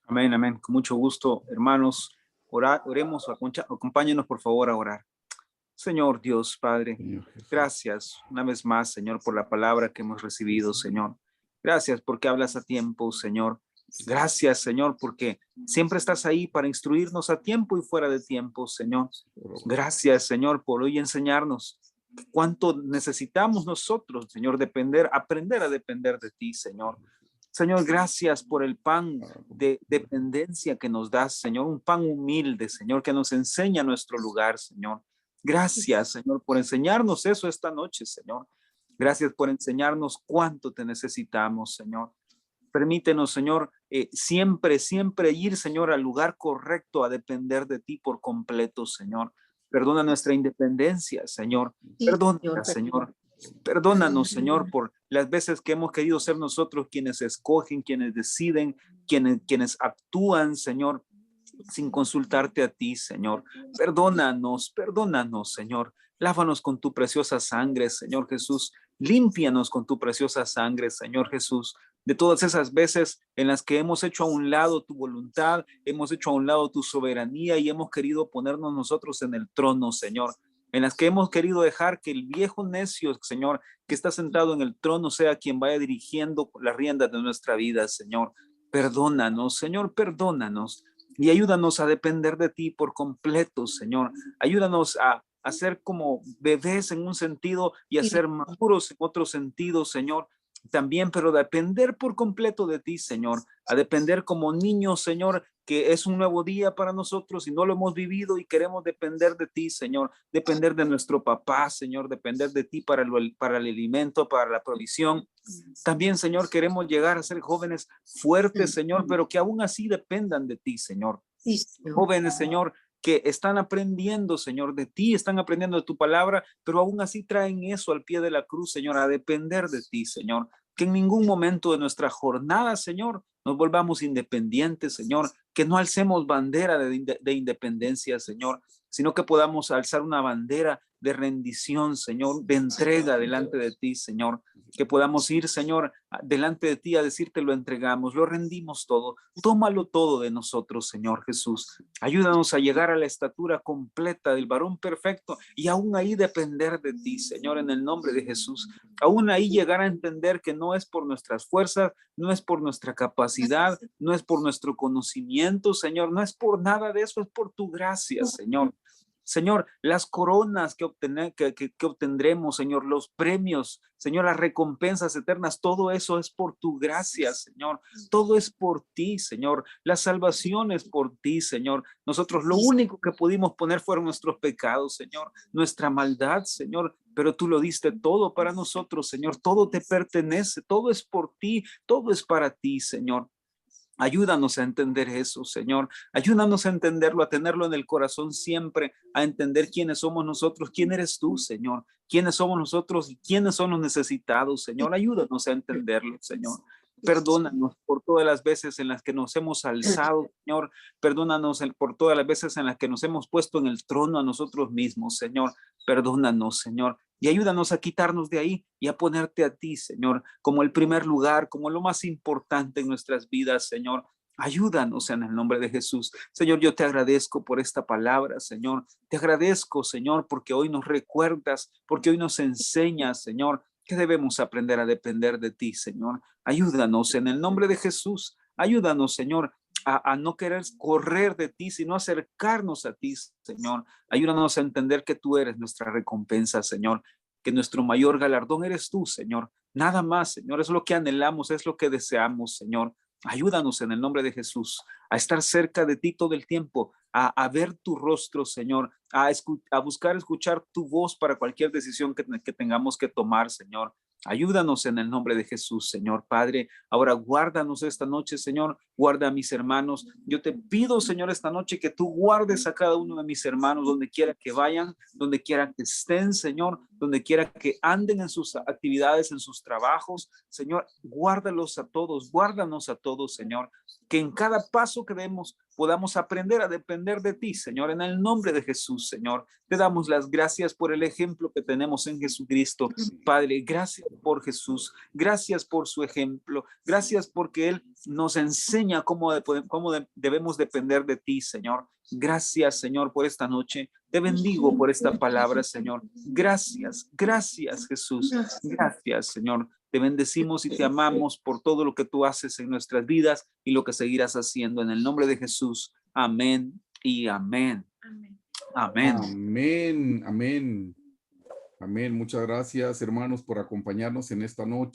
Amén, amén. Con mucho gusto, hermanos. Oremos, acompáñenos por favor a orar. Señor Dios, Padre, Señor Jesús. gracias una vez más, Señor, por la palabra que hemos recibido, Señor. Gracias porque hablas a tiempo, Señor. Gracias, Señor, porque siempre estás ahí para instruirnos a tiempo y fuera de tiempo, Señor. Gracias, Señor, por hoy enseñarnos cuánto necesitamos nosotros, Señor, aprender a depender de ti, Señor. Señor, gracias por el pan de dependencia que nos das, Señor, un pan humilde, Señor, que nos enseña nuestro lugar, Señor. Gracias, Señor, por enseñarnos eso esta noche, Señor. Gracias por enseñarnos cuánto te necesitamos, Señor. Permítenos, Señor, siempre ir, Señor, al lugar correcto, a depender de ti por completo, Señor. Perdona nuestra independencia, Señor. Perdónanos, Señor. Perdónanos, Señor, por las veces que hemos querido ser nosotros quienes escogen, quienes deciden, quienes actúan, Señor, sin consultarte a ti, Señor. Perdónanos, Señor. Lávanos con tu preciosa sangre, Señor Jesús. Límpianos con tu preciosa sangre, Señor Jesús, de todas esas veces en las que hemos hecho a un lado tu voluntad, hemos hecho a un lado tu soberanía y hemos querido ponernos nosotros en el trono, Señor. En las que hemos querido dejar que el viejo necio, Señor, que está sentado en el trono, sea quien vaya dirigiendo las riendas de nuestra vida, Señor. Perdónanos, Señor, perdónanos. Y ayúdanos a depender de ti por completo, Señor. Ayúdanos a ser como bebés en un sentido y a ser maduros en otro sentido, Señor. También, pero depender por completo de ti, Señor. A depender como niños, Señor, que es un nuevo día para nosotros y no lo hemos vivido y queremos depender de ti, Señor. Depender de nuestro papá, Señor. Depender de ti para el alimento, para la provisión. También, Señor, queremos llegar a ser jóvenes fuertes, Señor, pero que aún así dependan de ti, Señor. Jóvenes, Señor, que están aprendiendo, Señor, de ti, están aprendiendo de tu palabra, pero aún así traen eso al pie de la cruz, Señor, a depender de ti, Señor. Que en ningún momento de nuestra jornada, Señor, nos volvamos independientes, Señor, que no alcemos bandera de independencia, Señor, sino que podamos alzar una bandera de rendición, Señor, de entrega delante de ti, Señor, que podamos ir, Señor, delante de ti a decirte lo entregamos, lo rendimos todo, tómalo todo de nosotros, Señor Jesús. Ayúdanos a llegar a la estatura completa del varón perfecto y aún ahí depender de ti, Señor, en el nombre de Jesús. Aún ahí llegar a entender que no es por nuestras fuerzas, no es por nuestra capacidad, no es por nuestro conocimiento, Señor, no es por nada de eso, es por tu gracia, Señor. Señor, las coronas que obtendremos, Señor, los premios, Señor, las recompensas eternas, todo eso es por tu gracia, Señor. Todo es por ti, Señor. La salvación es por ti, Señor. Nosotros lo único que pudimos poner fueron nuestros pecados, Señor, nuestra maldad, Señor, pero tú lo diste todo para nosotros, Señor. Todo te pertenece, todo es por ti, todo es para ti, Señor. Ayúdanos a entender eso, Señor. Ayúdanos a entenderlo, a tenerlo en el corazón siempre, a entender quiénes somos nosotros, quién eres tú, Señor, quiénes somos nosotros y quiénes son los necesitados, Señor. Ayúdanos a entenderlo, Señor. Perdónanos por todas las veces en las que nos hemos alzado, Señor. Perdónanos por todas las veces en las que nos hemos puesto en el trono a nosotros mismos, Señor. Perdónanos, Señor. Y ayúdanos a quitarnos de ahí y a ponerte a ti, Señor, como el primer lugar, como lo más importante en nuestras vidas, Señor. Ayúdanos en el nombre de Jesús. Señor, yo te agradezco por esta palabra, Señor. Te agradezco, Señor, porque hoy nos recuerdas, porque hoy nos enseñas, Señor, que debemos aprender a depender de ti, Señor. Ayúdanos en el nombre de Jesús. Ayúdanos, Señor, a no querer correr de ti, sino acercarnos a ti, Señor. Ayúdanos a entender que tú eres nuestra recompensa, Señor, que nuestro mayor galardón eres tú, Señor. Nada más, Señor, es lo que anhelamos, es lo que deseamos, Señor. Ayúdanos en el nombre de Jesús a estar cerca de ti todo el tiempo, a ver tu rostro, Señor, a buscar escuchar tu voz para cualquier decisión que tengamos que tomar, Señor. Ayúdanos en el nombre de Jesús, Señor Padre. Ahora guárdanos esta noche, Señor. Guarda a mis hermanos. Yo te pido, Señor, esta noche que tú guardes a cada uno de mis hermanos donde quiera que vayan, donde quiera que estén, Señor, donde quiera que anden en sus actividades, en sus trabajos. Señor, guárdalos a todos, guárdanos a todos, Señor. Que en cada paso que demos podamos aprender a depender de ti, Señor, en el nombre de Jesús, Señor. Te damos las gracias por el ejemplo que tenemos en Jesucristo. Padre, gracias por Jesús, gracias por su ejemplo, gracias porque Él nos enseña cómo debemos depender de ti, Señor. Gracias, Señor, por esta noche. Te bendigo por esta palabra, Señor. Gracias, gracias, Jesús. Gracias, Señor. Te bendecimos y te amamos por todo lo que tú haces en nuestras vidas y lo que seguirás haciendo en el nombre de Jesús. Amén y amén. Amén. Amén. Amén, amén. Amén. Muchas gracias, hermanos, por acompañarnos en esta noche.